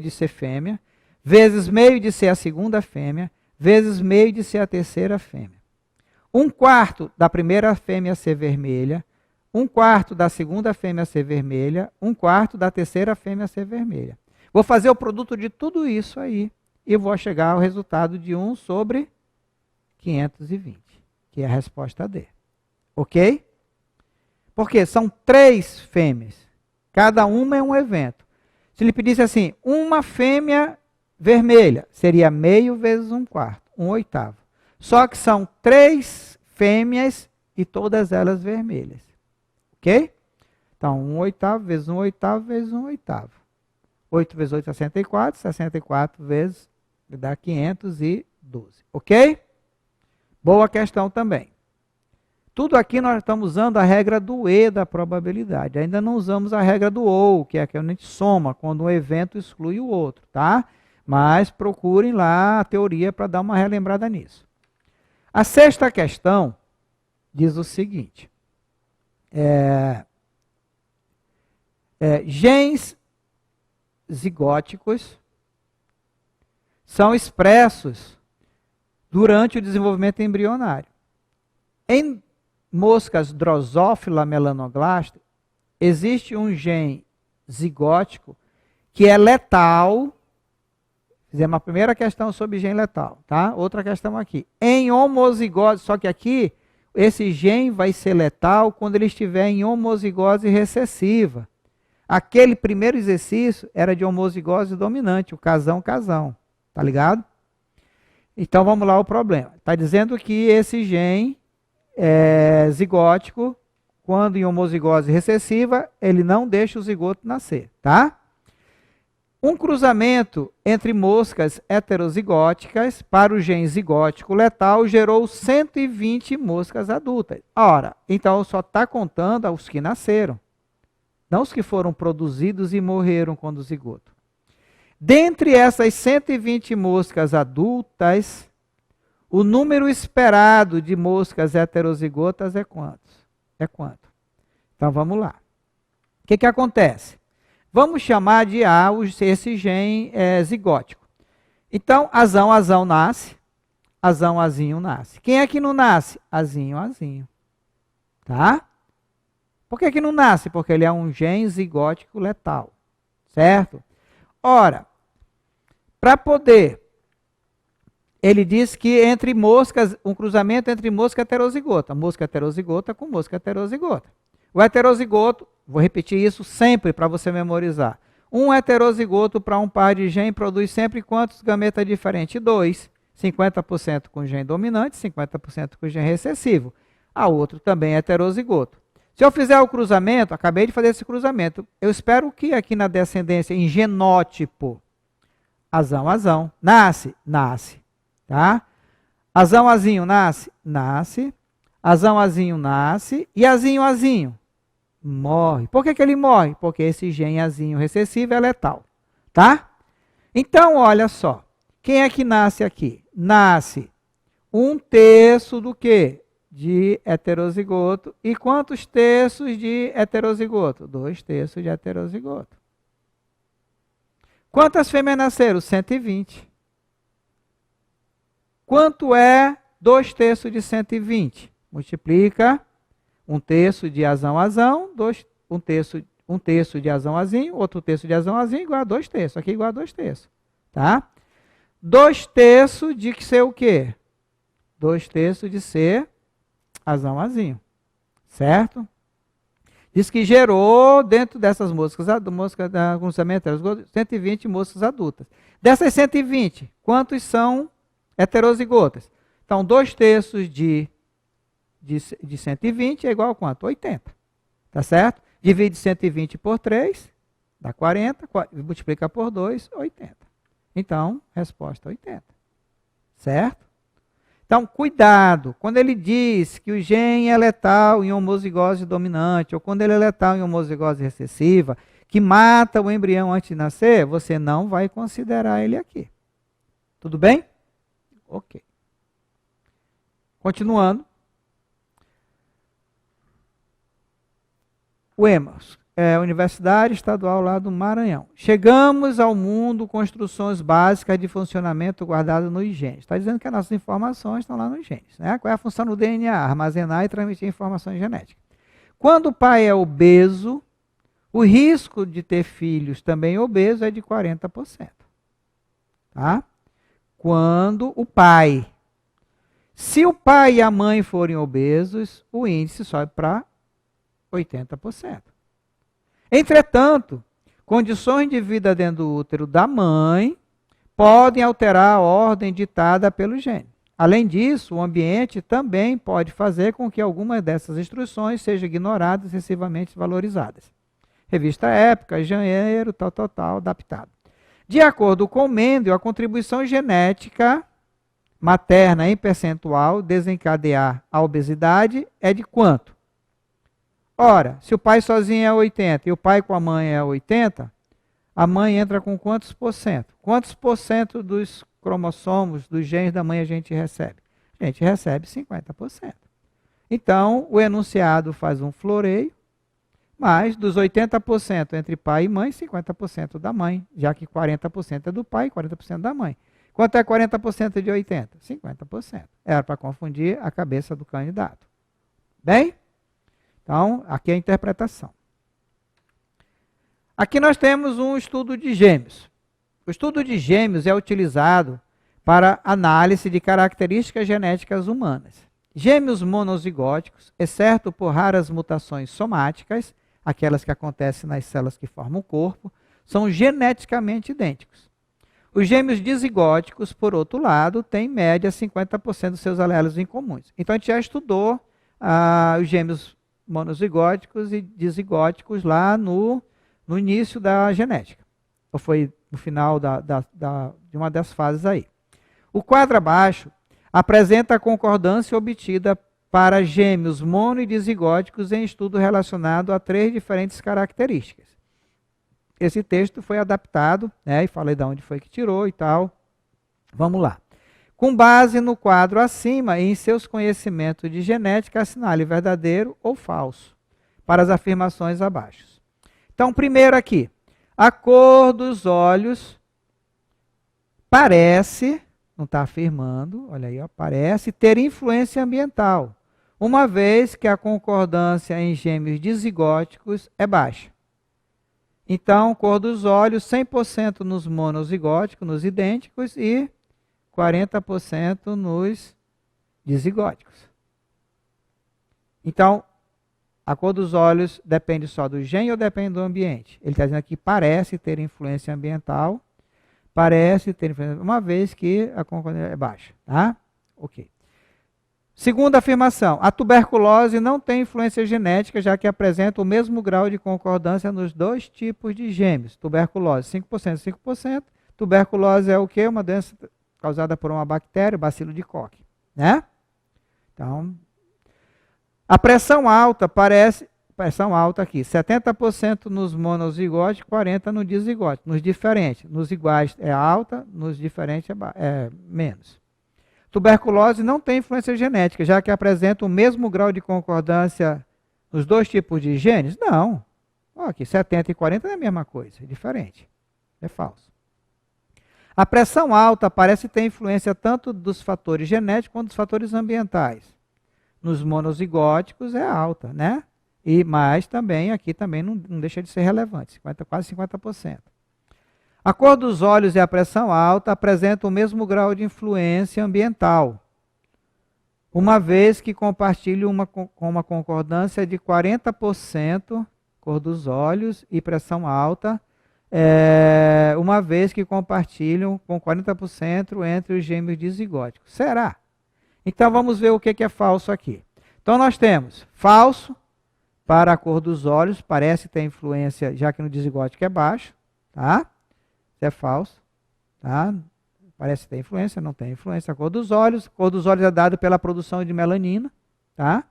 ser fêmea, vezes meio de ser a segunda fêmea, vezes meio de ser a terceira fêmea. 1/4 da primeira fêmea ser vermelha, 1/4 da segunda fêmea ser vermelha, 1/4 da terceira fêmea ser vermelha. Vou fazer o produto de tudo isso aí e vou chegar ao resultado de 1/520, que é a resposta D. Ok? Porque são 3 fêmeas, cada uma é um evento. Se ele pedisse assim, uma fêmea vermelha, seria meio vezes 1/4, 1/8. Só que são 3 fêmeas e todas elas vermelhas. Ok? Então, 1/8 vezes 1/8 vezes 1/8. 8 vezes 8 é 64, 64 vezes dá 512. Ok? Boa questão também. Tudo aqui nós estamos usando a regra do E da probabilidade. Ainda não usamos a regra do OU, que é a que a gente soma, quando um evento exclui o outro, tá? Mas procurem lá a teoria para dar uma relembrada nisso. A 6ª questão diz o seguinte. Genes zigóticos são expressos durante o desenvolvimento embrionário. Em moscas Drosophila melanogaster, existe um gene zigótico que é letal. Fizemos a primeira questão sobre gene letal, tá? Outra questão aqui. Em homozigose, só que aqui esse gene vai ser letal quando ele estiver em homozigose recessiva. Aquele primeiro exercício era de homozigose dominante, o casão, tá ligado? Então vamos lá o problema. Está dizendo que esse gene zigótico, quando em homozigose recessiva, ele não deixa o zigoto nascer, tá? Um cruzamento entre moscas heterozigóticas para o gene zigótico letal gerou 120 moscas adultas. Ora, então só está contando os que nasceram, não os que foram produzidos e morreram quando zigoto. Dentre essas 120 moscas adultas, o número esperado de moscas heterozigotas é quanto? Então vamos lá. O que acontece? Vamos chamar de A esse gene zigótico. Então, azão nasce, azinho nasce. Quem é que não nasce? Azinho. Tá? Por que não nasce? Porque ele é um gene zigótico letal. Certo? Ora, para poder, ele diz que entre moscas, um cruzamento entre mosca heterozigota com mosca heterozigota. O heterozigoto, vou repetir isso sempre para você memorizar. Um heterozigoto para um par de gene produz sempre quantos gametas diferentes? 2. 50% com gene dominante, 50% com gene recessivo. a outro também é heterozigoto. Se eu fizer o cruzamento, acabei de fazer esse cruzamento, eu espero que aqui na descendência, em genótipo, azão, azão, nasce, nasce, tá? Azão, azinho, nasce, nasce. Azão, azinho, nasce. E azinho, azinho, morre. Por que que ele morre? Porque esse gene azinho recessivo é letal, tá? Então, olha só. Quem é que nasce aqui? Nasce 1/3 do quê? De heterozigoto. E quantos terços de heterozigoto? 2/3 de heterozigoto. Quantas fêmeas nasceram? 120. Quanto é 2/3 de 120? Multiplica 1/3 de azão, azão, 1/3 de azão, azinho, outro terço de azão, azinho, igual a 2/3. Aqui igual a 2/3. Tá? 2/3 de ser o quê? 2/3 de ser azão, azinho. Certo? Diz que gerou, dentro dessas moscas da cruzamento, 120 moscas adultas. Dessas 120, quantos são heterozigotas? Então, 2/3 de 120 é igual a quanto? 80. Tá certo? Divide 120 por 3, dá 40. Multiplica por 2, 80. Então, resposta 80. Certo? Então, cuidado. Quando ele diz que o gene é letal em homozigose dominante, ou quando ele é letal em homozigose recessiva, que mata o embrião antes de nascer, você não vai considerar ele aqui. Tudo bem? Ok. Continuando. O EMAS, Universidade Estadual lá do Maranhão. Chegamos ao mundo, construções básicas de funcionamento guardado nos genes. Está dizendo que as nossas informações estão lá nos genes. Né? Qual é a função do DNA? Armazenar e transmitir informações genéticas. Quando o pai é obeso, o risco de ter filhos também obesos é de 40%. Tá? Quando o pai. Se o pai e a mãe forem obesos, o índice sobe para 80%. Entretanto, condições de vida dentro do útero da mãe podem alterar a ordem ditada pelo gene. Além disso, o ambiente também pode fazer com que algumas dessas instruções sejam ignoradas e excessivamente valorizadas. Revista Época, janeiro, tal, adaptado. De acordo com Mendel, a contribuição genética materna em percentual desencadear a obesidade é de quanto? Ora, se o pai sozinho é 80 e o pai com a mãe é 80, a mãe entra com quantos por cento? Quantos por cento dos cromossomos, dos genes da mãe a gente recebe? A gente recebe 50%. Então, o enunciado faz um floreio, mas dos 80% entre pai e mãe, 50% da mãe, já que 40% é do pai e 40% da mãe. Quanto é 40% de 80? 50%. Era para confundir a cabeça do candidato. Bem? Então, aqui é a interpretação. Aqui nós temos um estudo de gêmeos. O estudo de gêmeos é utilizado para análise de características genéticas humanas. Gêmeos monozigóticos, exceto por raras mutações somáticas, aquelas que acontecem nas células que formam o corpo, são geneticamente idênticos. Os gêmeos dizigóticos, por outro lado, têm em média 50% dos seus alelos em comuns. Então, a gente já estudou os gêmeos monozigóticos e dizigóticos lá no início da genética. Ou foi no final de uma das fases aí. O quadro abaixo apresenta a concordância obtida para gêmeos mono e dizigóticos em estudo relacionado a 3 diferentes características. Esse texto foi adaptado, né, e falei de onde foi que tirou e tal. Vamos lá. Com base no quadro acima e em seus conhecimentos de genética, assinale verdadeiro ou falso para as afirmações abaixo. Então, primeiro aqui, a cor dos olhos parece, não está afirmando, olha aí, ó, parece ter influência ambiental, uma vez que a concordância em gêmeos dizigóticos é baixa. Então, cor dos olhos, 100% nos monozigóticos, nos idênticos, e 40% nos dizigóticos. Então, a cor dos olhos depende só do gene ou depende do ambiente? Ele está dizendo aqui que parece ter influência ambiental, parece ter influência, uma vez que a concordância é baixa. Tá? Ok. Segunda afirmação, a tuberculose não tem influência genética, já que apresenta o mesmo grau de concordância nos dois tipos de gêmeos. Tuberculose, 5%, 5%. Tuberculose é o quê? Uma doença causada por uma bactéria, bacilo de Koch, né? Então, a pressão alta pressão alta aqui, 70% nos monozigóticos, 40% no dizigótico, nos diferentes. Nos iguais é alta, nos diferentes é menos. Tuberculose não tem influência genética, já que apresenta o mesmo grau de concordância nos dois tipos de genes? Não. Aqui, 70 e 40 não é a mesma coisa, é diferente. É falso. A pressão alta parece ter influência tanto dos fatores genéticos quanto dos fatores ambientais. Nos monozigóticos é alta, né? Mas também, aqui também não deixa de ser relevante, quase 50%. A cor dos olhos e a pressão alta apresentam o mesmo grau de influência ambiental, uma vez que compartilham com uma concordância de 40%, cor dos olhos e pressão alta, uma vez que compartilham com 40% entre os gêmeos dizigóticos. Será? Então vamos ver o que é falso aqui. Então nós temos falso para a cor dos olhos, parece ter influência, já que no dizigótico é baixo, tá? Isso é falso, tá? Parece ter influência, não tem influência. A cor dos olhos é dado pela produção de melanina, tá?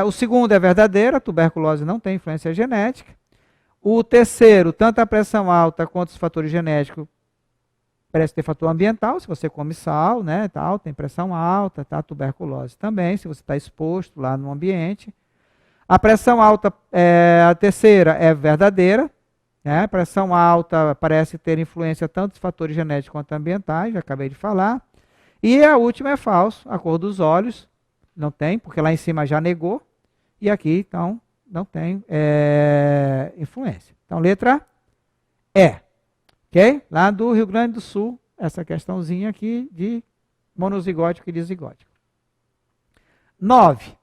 O segundo é verdadeiro, a tuberculose não tem influência genética. O terceiro, tanto a pressão alta quanto os fatores genéticos, parece ter fator ambiental, se você come sal, né, tal, tem pressão alta, tá? Tuberculose também, se você está exposto lá no ambiente. A pressão alta, a terceira, é verdadeira. A pressão alta parece ter influência tanto dos fatores genéticos quanto ambientais, já acabei de falar. E a última é falso, a cor dos olhos, não tem, porque lá em cima já negou. E aqui, então, não tem influência. Então, letra E. Ok? Lá do Rio Grande do Sul, essa questãozinha aqui de monozigótico e dizigótico. 9.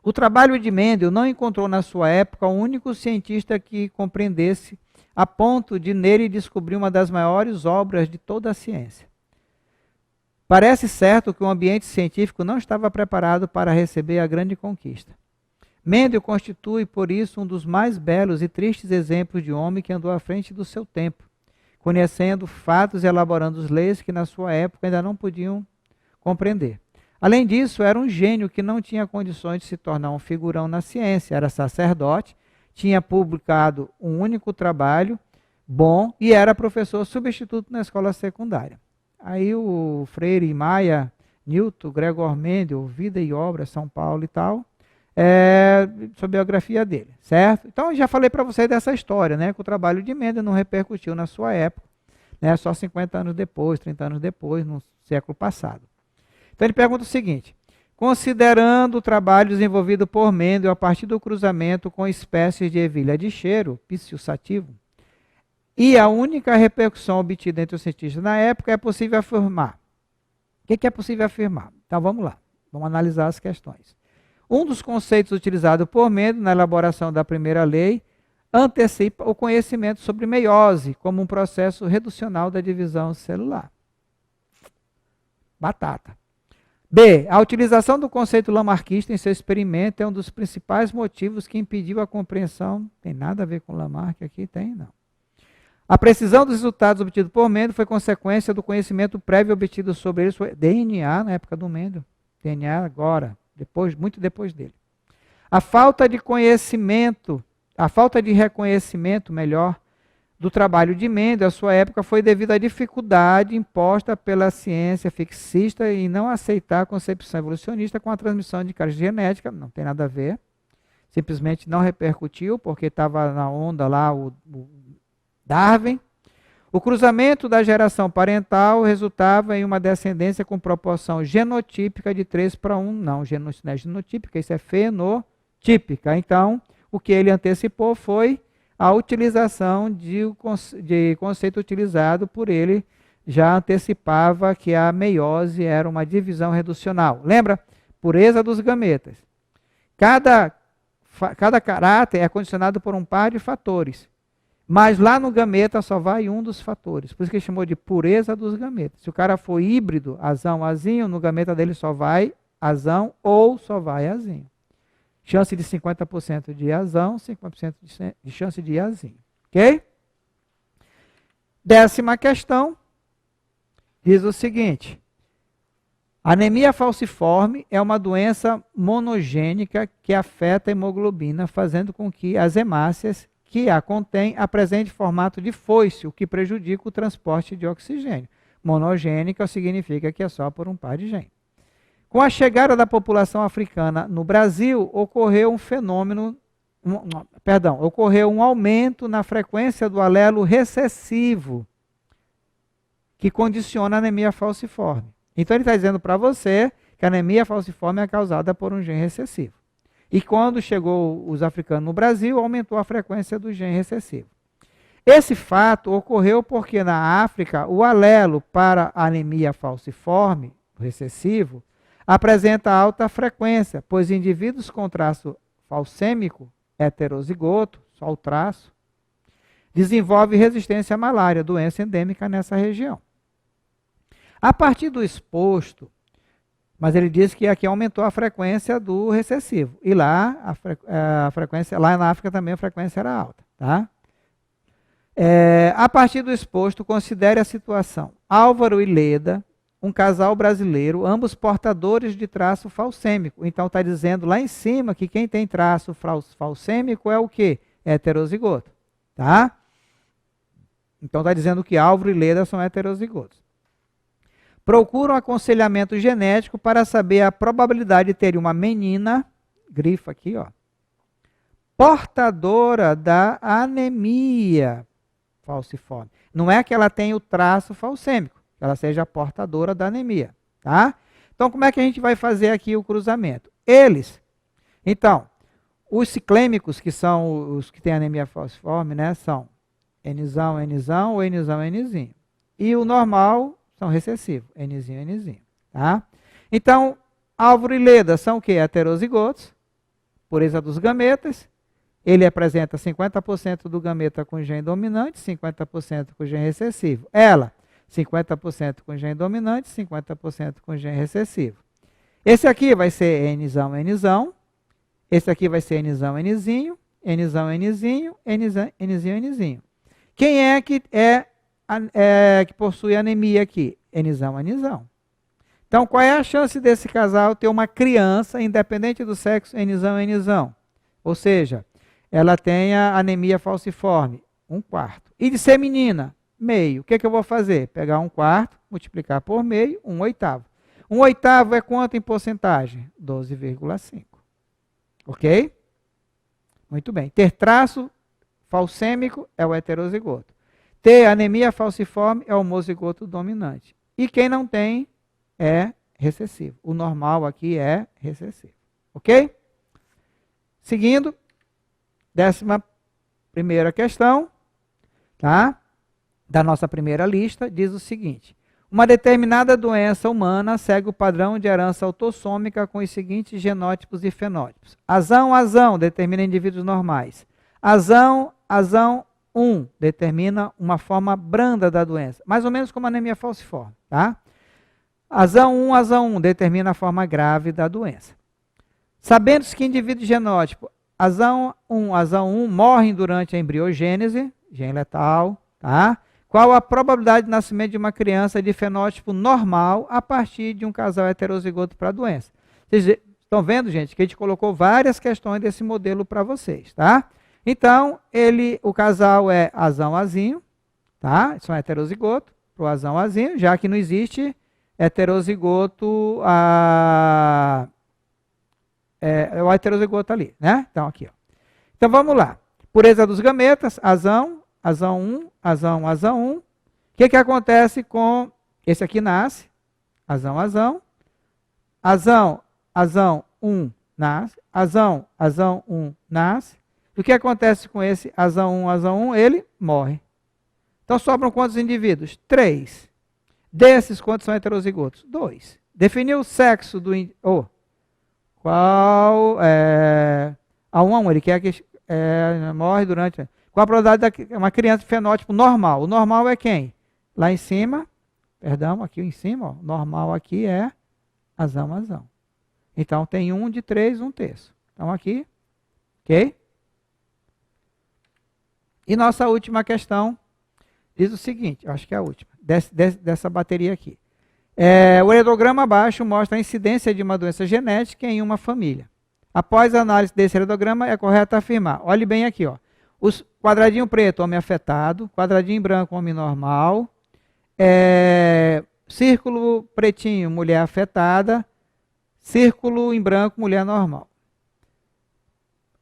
O trabalho de Mendel não encontrou na sua época o único cientista que compreendesse a ponto de nele descobrir uma das maiores obras de toda a ciência. Parece certo que o ambiente científico não estava preparado para receber a grande conquista. Mendel constitui, por isso, um dos mais belos e tristes exemplos de homem que andou à frente do seu tempo, conhecendo fatos e elaborando leis que na sua época ainda não podiam compreender. Além disso, era um gênio que não tinha condições de se tornar um figurão na ciência. Era sacerdote, tinha publicado um único trabalho bom e era professor substituto na escola secundária. Aí o Freire Maia, Newton, Gregor Mendel, Vida e Obra, São Paulo e tal, sobre a biografia dele, certo? Então, eu já falei para vocês dessa história, né, que o trabalho de Mendel não repercutiu na sua época, né, só 50 anos depois, 30 anos depois, no século passado. Então ele pergunta o seguinte: considerando o trabalho desenvolvido por Mendel a partir do cruzamento com espécies de ervilha de cheiro, Psiu sativum, e a única repercussão obtida entre os cientistas na época, é possível afirmar. O que é possível afirmar? Então vamos lá, vamos analisar as questões. Um dos conceitos utilizados por Mendel na elaboração da primeira lei antecipa o conhecimento sobre meiose como um processo reducional da divisão celular. Batata. B. A utilização do conceito lamarckista em seu experimento é um dos principais motivos que impediu a compreensão. Tem nada a ver com Lamarck aqui? Tem? Não. A precisão dos resultados obtidos por Mendel foi consequência do conhecimento prévio obtido sobre eles. DNA na época do Mendel. DNA agora, muito depois dele. A falta de conhecimento, a falta de reconhecimento, melhor, do trabalho de Mendel, à sua época, foi devido à dificuldade imposta pela ciência fixista em não aceitar a concepção evolucionista com a transmissão de carga genética, não tem nada a ver, simplesmente não repercutiu, porque estava na onda lá o Darwin. O cruzamento da geração parental resultava em uma descendência com proporção genotípica de 3:1. Não é genotípica, isso é fenotípica. Então, o que ele antecipou foi a utilização de conceito utilizado por ele, já antecipava que a meiose era uma divisão reducional. Lembra? Pureza dos gametas. Cada caráter é condicionado por um par de fatores. Mas lá no gameta só vai um dos fatores. Por isso que ele chamou de pureza dos gametas. Se o cara for híbrido, azão, azinho, no gameta dele só vai azão ou só vai azinho. Chance de 50% de azão, 50% de chance de azinho. Ok? 10ª questão diz o seguinte: anemia falciforme é uma doença monogênica que afeta a hemoglobina, fazendo com que as hemácias que a contêm apresentem formato de foice, o que prejudica o transporte de oxigênio. Monogênica significa que é só por um par de genes. Com a chegada da população africana no Brasil, ocorreu um aumento na frequência do alelo recessivo, que condiciona a anemia falciforme. Então ele está dizendo para você que a anemia falciforme é causada por um gene recessivo. E quando chegou os africanos no Brasil, aumentou a frequência do gene recessivo. Esse fato ocorreu porque na África o alelo para a anemia falciforme, recessivo, apresenta alta frequência, pois indivíduos com traço falcêmico, heterozigoto, só o traço, desenvolve resistência à malária, doença endêmica nessa região. A partir do exposto, mas ele diz que aqui aumentou a frequência do recessivo. E lá, a frequência, lá na África também a frequência era alta. Tá? A partir do exposto, considere a situação. Álvaro e Leda, um casal brasileiro, ambos portadores de traço falcêmico. Então está dizendo lá em cima que quem tem traço falcêmico é o quê? É heterozigoto. Tá? Então está dizendo que Álvaro e Leda são heterozigotos. Procuram aconselhamento genético para saber a probabilidade de ter uma menina, grifa aqui, ó, portadora da anemia falciforme. Não é que ela tenha o traço falcêmico, que ela seja portadora da anemia, tá? Então, como é que a gente vai fazer aqui o cruzamento? Então, os ciclêmicos, que são os que têm anemia falciforme, né, são Nzão, Nzão ou Nzão, Nzinho. E o normal são recessivos, Nzinho, Nzinho. Tá? Então, Álvaro e Leda são o quê? Heterozigotos, pureza dos gametas. Ele apresenta 50% do gameta com gene dominante, 50% com gene recessivo. Ela, 50% com gene dominante, 50% com gene recessivo. Esse aqui vai ser Nzão, Nzão. Esse aqui vai ser Nzão, Nzinho. Nzão, Nzinho. Nzinho, Nzinho. Quem é que que possui anemia aqui? Nzão, Nzão. Então, qual é a chance desse casal ter uma criança, independente do sexo, Nzão, Nzão? Ou seja, ela tenha anemia falciforme, 1/4. E de ser menina, meio. O que eu vou fazer? Pegar 1/4, multiplicar por meio, 1/8. 1/8 é quanto em porcentagem? 12,5. Ok? Muito bem. Ter traço falcêmico é o heterozigoto. Ter anemia falciforme é o homozigoto dominante. E quem não tem é recessivo. O normal aqui é recessivo. Ok? Seguindo, 11ª questão, tá? Da nossa primeira lista, diz o seguinte: uma determinada doença humana segue o padrão de herança autossômica com os seguintes genótipos e fenótipos. Azão, azão, determina indivíduos normais. Azão, azão, 1 determina uma forma branda da doença, mais ou menos como a anemia falciforme, tá? Azão 1 determina a forma grave da doença. Sabendo-se que indivíduo genótipo azão 1 morrem durante a embriogênese, gene letal, tá? Qual a probabilidade de nascimento de uma criança de fenótipo normal a partir de um casal heterozigoto para a doença? Vocês estão vendo, gente, que a gente colocou várias questões desse modelo para vocês, tá? Então, o casal é azão, azinho, tá? São heterozigoto para o azão, azinho, já que não existe heterozigoto, é o heterozigoto ali, né? Então, aqui, ó. Então, vamos lá. Pureza dos gametas, azão, azão 1, azão, azão 1. O que acontece com esse aqui nasce? Azão, azão. Azão, azão 1 nasce. Azão, azão 1 nasce. O que acontece com esse azão 1, ele morre. Então sobram quantos indivíduos? 3. Desses, quantos são heterozigotos? 2. Definiu o sexo do indivíduo. Qual é... A 1, ele quer que morre durante... Qual a probabilidade de uma criança de fenótipo normal? O normal é quem? Lá em cima, perdão, aqui em cima, ó, normal aqui é azão, azão. Então tem 1 de 3, 1/3. Então aqui, ok? E nossa última questão diz o seguinte, acho que é a última, dessa bateria aqui. O heredograma abaixo mostra a incidência de uma doença genética em uma família. Após a análise desse heredograma, é correto afirmar. Olhe bem aqui, ó. Os quadradinho preto, homem afetado. Quadradinho branco, homem normal. Círculo pretinho, mulher afetada. Círculo em branco, mulher normal.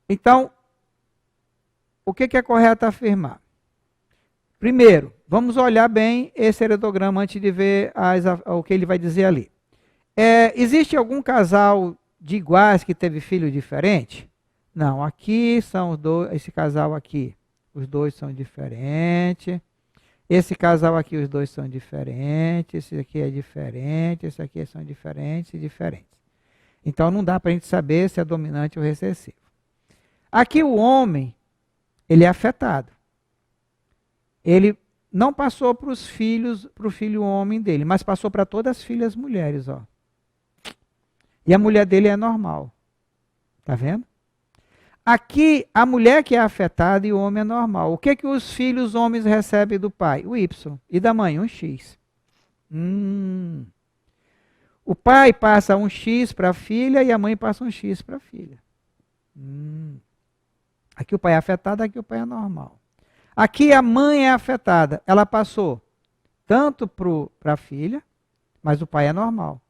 Então, o que é correto afirmar? Primeiro, vamos olhar bem esse heredograma antes de ver o que ele vai dizer ali. Existe algum casal de iguais que teve filho diferente? Não, aqui são os dois, esse casal aqui, os dois são diferentes. Esse casal aqui, os dois são diferentes. Esse aqui é diferente, esse aqui são diferentes e diferentes. Então não dá para a gente saber se é dominante ou recessivo. Aqui o homem, ele é afetado. Ele não passou para os filhos, para o filho homem dele, mas passou para todas as filhas mulheres, ó. E a mulher dele é normal. Tá vendo? Aqui, a mulher que é afetada e o homem é normal. O que os filhos homens recebem do pai? O Y. E da mãe? Um X. O pai passa um X para a filha e a mãe passa um X para a filha. Aqui o pai é afetado, aqui o pai é normal. Aqui a mãe é afetada. Ela passou tanto para a filha, mas o pai é normal,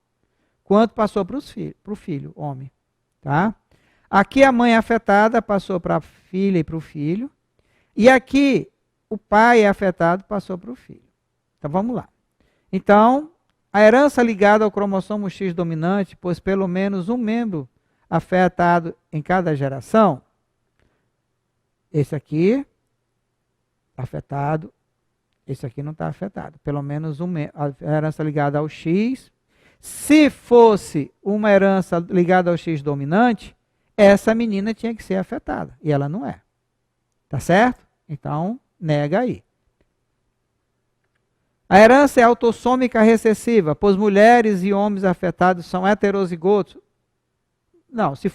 quanto passou para o filho, homem. Tá? Aqui a mãe é afetada, passou para a filha e para o filho. E aqui o pai é afetado, passou para o filho. Então vamos lá. Então, a herança ligada ao cromossomo X dominante, pois pelo menos um membro afetado em cada geração. Esse aqui está afetado, esse aqui não está afetado. Pelo menos a herança ligada ao X. Se fosse uma herança ligada ao X dominante, essa menina tinha que ser afetada. E ela não é. Tá certo? Então, nega aí. A herança é autossômica recessiva, pois mulheres e homens afetados são heterozigotos. Não, se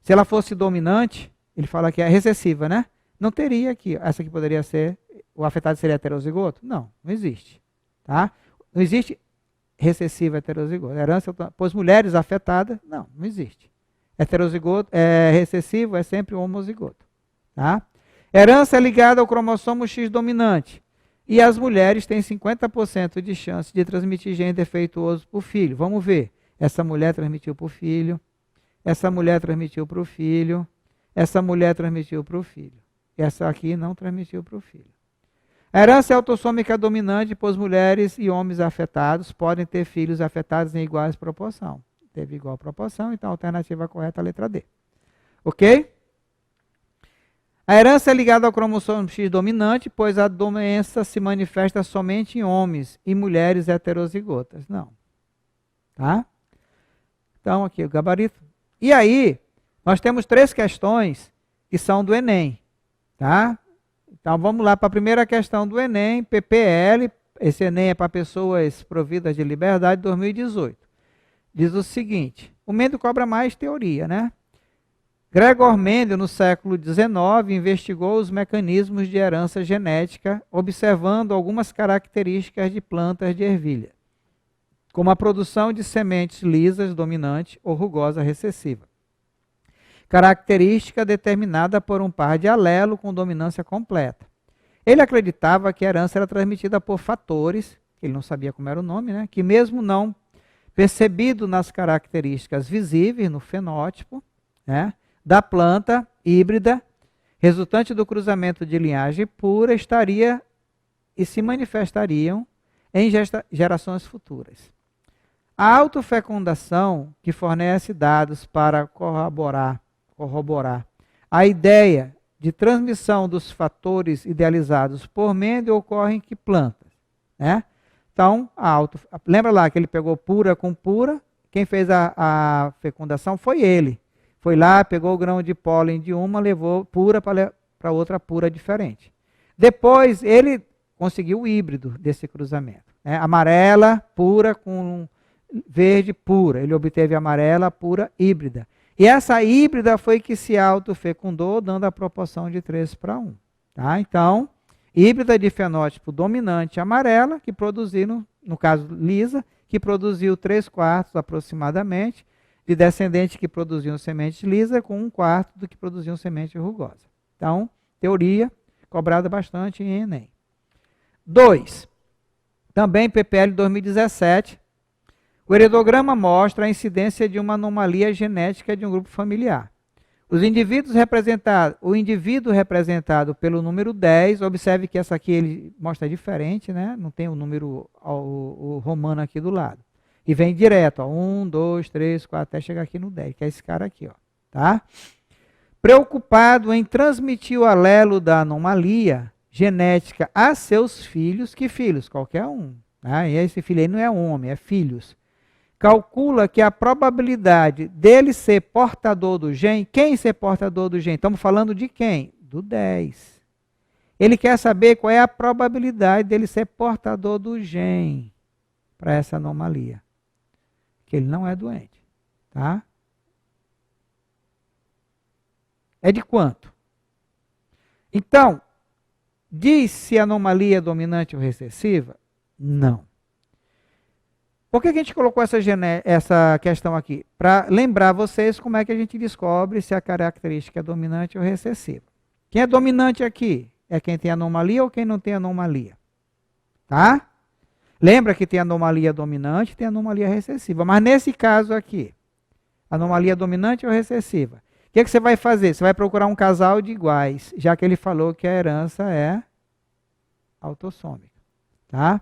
ela fosse dominante, ele fala que é recessiva, né? Não teria aqui. Essa aqui poderia ser, o afetado seria heterozigoto? Não, não existe. Tá? Não existe recessiva heterozigoto. Herança, pois mulheres afetadas, não existe. Heterozigoto, recessivo é sempre homozigoto. Tá? Herança é ligada ao cromossomo X dominante. E as mulheres têm 50% de chance de transmitir gene defeituoso para o filho. Vamos ver. Essa mulher transmitiu para o filho. Essa mulher transmitiu para o filho. Essa mulher transmitiu para o filho. Essa aqui não transmitiu para o filho. A herança é autossômica dominante, pois mulheres e homens afetados podem ter filhos afetados em iguais proporção. Teve igual proporção, então a alternativa correta é a letra D. Ok? A herança é ligada ao cromossomo X dominante, pois a doença se manifesta somente em homens e mulheres heterozigotas. Não. Tá? Então, aqui o gabarito. E aí, nós temos 3 questões que são do Enem. Tá? Então, vamos lá para a primeira questão do Enem, PPL. Esse Enem é para pessoas providas de liberdade, 2018. Diz o seguinte, o Mendel cobra mais teoria, né? Gregor Mendel, no século XIX, investigou os mecanismos de herança genética, observando algumas características de plantas de ervilha, como a produção de sementes lisas dominante ou rugosa recessiva. Característica determinada por um par de alelo com dominância completa. Ele acreditava que a herança era transmitida por fatores, que ele não sabia como era o nome, né? Que mesmo não percebido nas características visíveis no fenótipo, né, da planta híbrida, resultante do cruzamento de linhagem pura, estaria e se manifestariam em gerações futuras. A autofecundação, que fornece dados para corroborar a ideia de transmissão dos fatores idealizados por Mendel, ocorre em que plantas? Né? Então, lembra lá que ele pegou pura com pura, quem fez a fecundação foi ele. Foi lá, pegou o grão de pólen de uma, levou pura para outra pura diferente. Depois, ele conseguiu o híbrido desse cruzamento. Né? Amarela pura com verde pura. Ele obteve amarela pura híbrida. E essa híbrida foi que se autofecundou, dando a proporção de 3:1. Tá? Então, híbrida de fenótipo dominante amarela, que produziu, no caso lisa, que produziu 3/4 aproximadamente, de descendente que produziam semente lisa, com 1/4 do que produziam semente rugosa. Então, teoria cobrada bastante em Enem. 2. Também PPL 2017. O heredograma mostra a incidência de uma anomalia genética de um grupo familiar. O indivíduo representado pelo número 10, observe que essa aqui ele mostra diferente, né? Não tem o número o romano aqui do lado. E vem direto, ó, 1, 2, 3, 4, até chegar aqui no 10, que é esse cara aqui, ó, tá? Preocupado em transmitir o alelo da anomalia genética a seus filhos, que filhos? Qualquer um. Tá? E esse filho aí não é homem, é filhos. Calcula que a probabilidade dele ser portador do gene, quem ser portador do gene? Estamos falando de quem? Do 10. Ele quer saber qual é a probabilidade dele ser portador do gene para essa anomalia. Que ele não é doente. Tá? É de quanto? Então, diz se a anomalia é dominante ou recessiva? Não. Por que a gente colocou essa questão aqui? Para lembrar vocês como é que a gente descobre se a característica é dominante ou recessiva. Quem é dominante aqui? É quem tem anomalia ou quem não tem anomalia? Tá? Lembra que tem anomalia dominante e tem anomalia recessiva. Mas nesse caso aqui, anomalia dominante ou recessiva? O que você vai fazer? Você vai procurar um casal de iguais, já que ele falou que a herança é autossômica. Tá?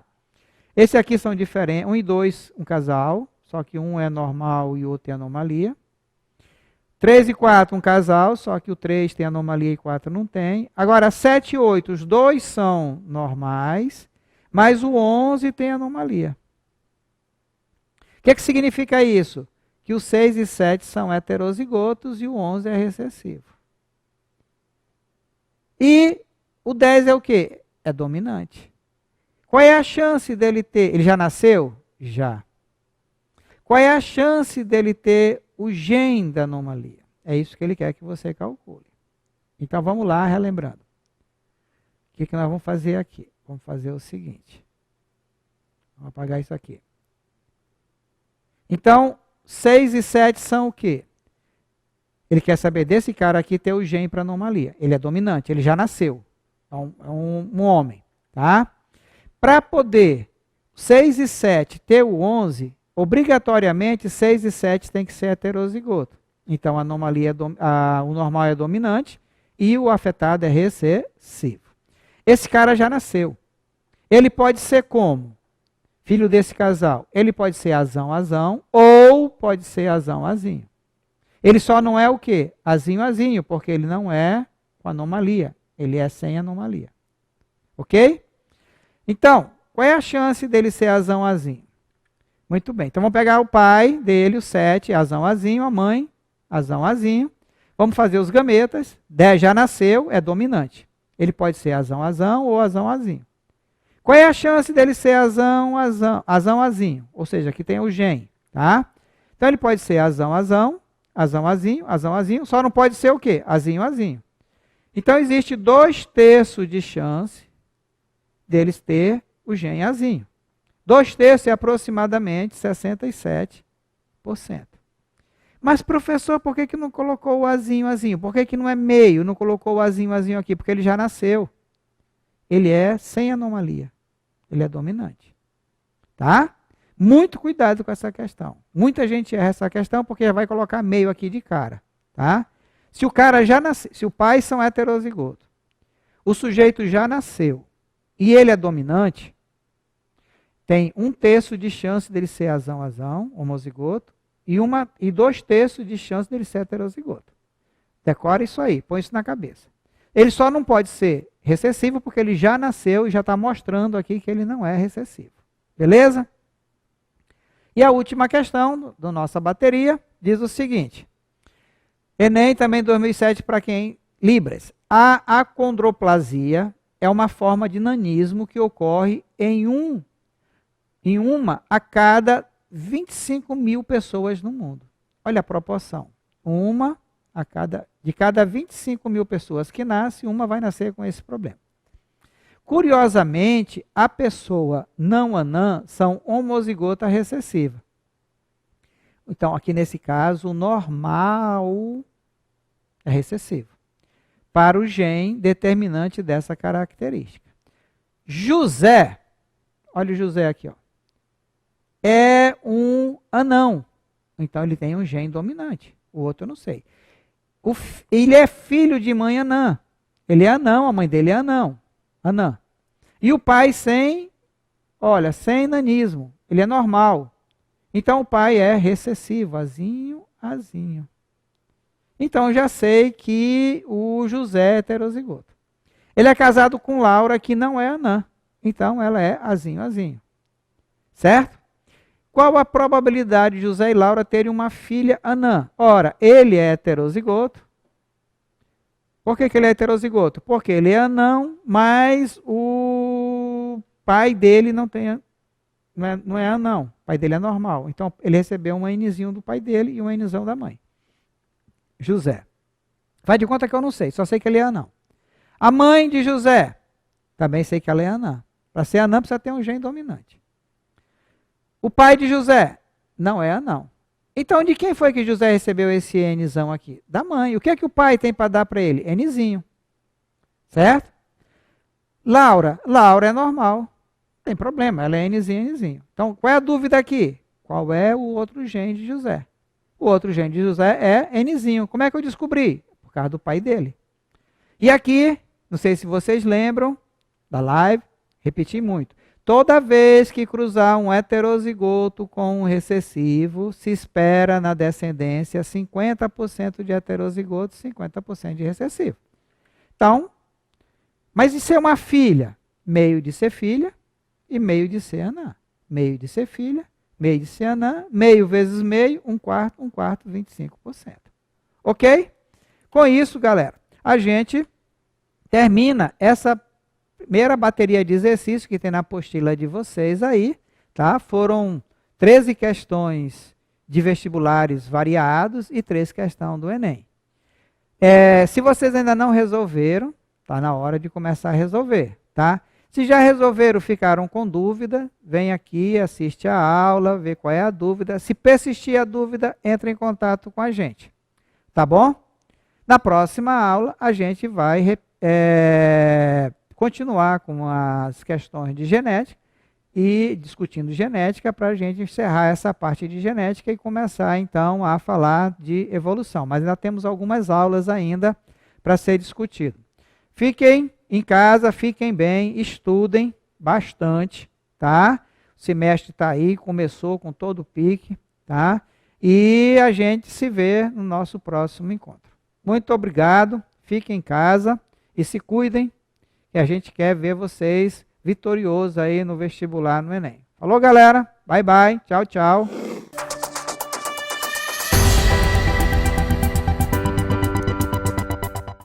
Esse aqui são diferentes, 1 e 2, um casal, só que um é normal e o outro tem anomalia. 3 e 4, um casal, só que o 3 tem anomalia e o 4 não tem. Agora, 7 e 8, os dois são normais, mas o 11 tem anomalia. O que significa isso? Que o 6 e 7 são heterozigotos e o 11 é recessivo. E o 10 é o quê? É dominante. Qual é a chance dele ter? Ele já nasceu? Já. Qual é a chance dele ter o gene da anomalia? É isso que ele quer que você calcule. Então vamos lá, relembrando. O que nós vamos fazer aqui? Vamos fazer o seguinte. Vamos apagar isso aqui. Então, 6 e 7 são o quê? Ele quer saber desse cara aqui ter o gene para anomalia. Ele é dominante, ele já nasceu. Então, é um homem. Tá? Para poder 6 e 7 ter o 11, obrigatoriamente 6 e 7 tem que ser heterozigoto. Então a anomalia, o normal é dominante e o afetado é recessivo. Esse cara já nasceu. Ele pode ser como? Filho desse casal. Ele pode ser azão ou pode ser azinho. Ele só não é o quê? Azinho, porque ele não é com anomalia. Ele é sem anomalia. Ok? Então, qual é a chance dele ser azinho? Muito bem. Então, vamos pegar o pai dele, o 7, azinho, a mãe, azinho. Vamos fazer os gametas. 10 já nasceu, é dominante. Ele pode ser azão ou azinho. Qual é a chance dele ser azinho? Ou seja, aqui tem o gene, tá? Então, ele pode ser azinho, só não pode ser o quê? Azinho. Então, existe 2/3 de chance deles ter o gene azinho. 2/3 é aproximadamente 67%. Mas, professor, por que não colocou o azinho? Por que não é meio? Não colocou o azinho aqui? Porque ele já nasceu. Ele é sem anomalia. Ele é dominante. Tá? Muito cuidado com essa questão. Muita gente erra essa questão porque vai colocar meio aqui de cara. Tá? Se o cara já nasceu, se os pais são heterozigotos, o sujeito já nasceu e ele é dominante, tem 1/3 de chance dele ser azão, homozigoto, e 2/3 de chance dele ser heterozigoto. Decora isso aí, põe isso na cabeça. Ele só não pode ser recessivo porque ele já nasceu e já está mostrando aqui que ele não é recessivo. Beleza? E a última questão da nossa bateria diz o seguinte. Enem também 2007 para quem? Libras. A acondroplasia é uma forma de nanismo que ocorre em uma a cada 25 mil pessoas no mundo. Olha a proporção. De cada 25 mil pessoas que nascem, uma vai nascer com esse problema. Curiosamente, a pessoa não anã são homozigota recessiva. Então, aqui nesse caso, o normal é recessivo, para o gene determinante dessa característica. José, olha o José aqui, ó, é um anão. Então, ele tem um gene dominante. O outro eu não sei. Ele é filho de mãe anã. Ele é anão, a mãe dele é anã. E o pai sem nanismo. Ele é normal. Então, o pai é recessivo, azinho. Então, já sei que o José é heterozigoto. Ele é casado com Laura, que não é anã. Então, ela é azinho. Certo? Qual a probabilidade de José e Laura terem uma filha anã? Ora, ele é heterozigoto. Por que ele é heterozigoto? Porque ele é anão, mas o pai dele não é anão. O pai dele é normal. Então, ele recebeu um Nzinho do pai dele e um Nzão da mãe. José. Faz de conta que eu não sei, só sei que ele é anão. A mãe de José, também sei que ela é anã. Para ser anã precisa ter um gene dominante. O pai de José não é anão. Então, de quem foi que José recebeu esse Nzão aqui? Da mãe. O que é que o pai tem para dar para ele? Nzinho. Certo? Laura é normal. Não tem problema, ela é Nzinho. Então, qual é a dúvida aqui? Qual é o outro gene de José? O outro gene de José é Nzinho. Como é que eu descobri? Por causa do pai dele. E aqui, não sei se vocês lembram da live, repeti muito. Toda vez que cruzar um heterozigoto com um recessivo, se espera na descendência 50% de heterozigoto, 50% de recessivo. Então, mas e ser uma filha? Meio de ser filha e meio de ser anã. Meio de ser filha, meio de ser anã, meio vezes meio, um quarto, 25%. Ok? Com isso, galera, a gente termina essa primeira bateria de exercícios que tem na apostila de vocês aí, tá? Foram 13 questões de vestibulares variados e 3 questões do Enem. Se vocês ainda não resolveram, tá na hora de começar a resolver, tá? Se já resolveram, ficaram com dúvida, vem aqui, assiste a aula, vê qual é a dúvida. Se persistir a dúvida, entra em contato com a gente, tá bom? Na próxima aula, a gente vai continuar com as questões de genética e discutindo genética para a gente encerrar essa parte de genética e começar então a falar de evolução. Mas ainda temos algumas aulas ainda para ser discutido. Fiquem em casa, fiquem bem, estudem bastante, tá? O semestre está aí, começou com todo o pique, tá? E a gente se vê no nosso próximo encontro. Muito obrigado, fiquem em casa e se cuidem, que a gente quer ver vocês vitoriosos aí no vestibular no Enem. Falou, galera. Bye, bye. Tchau, tchau.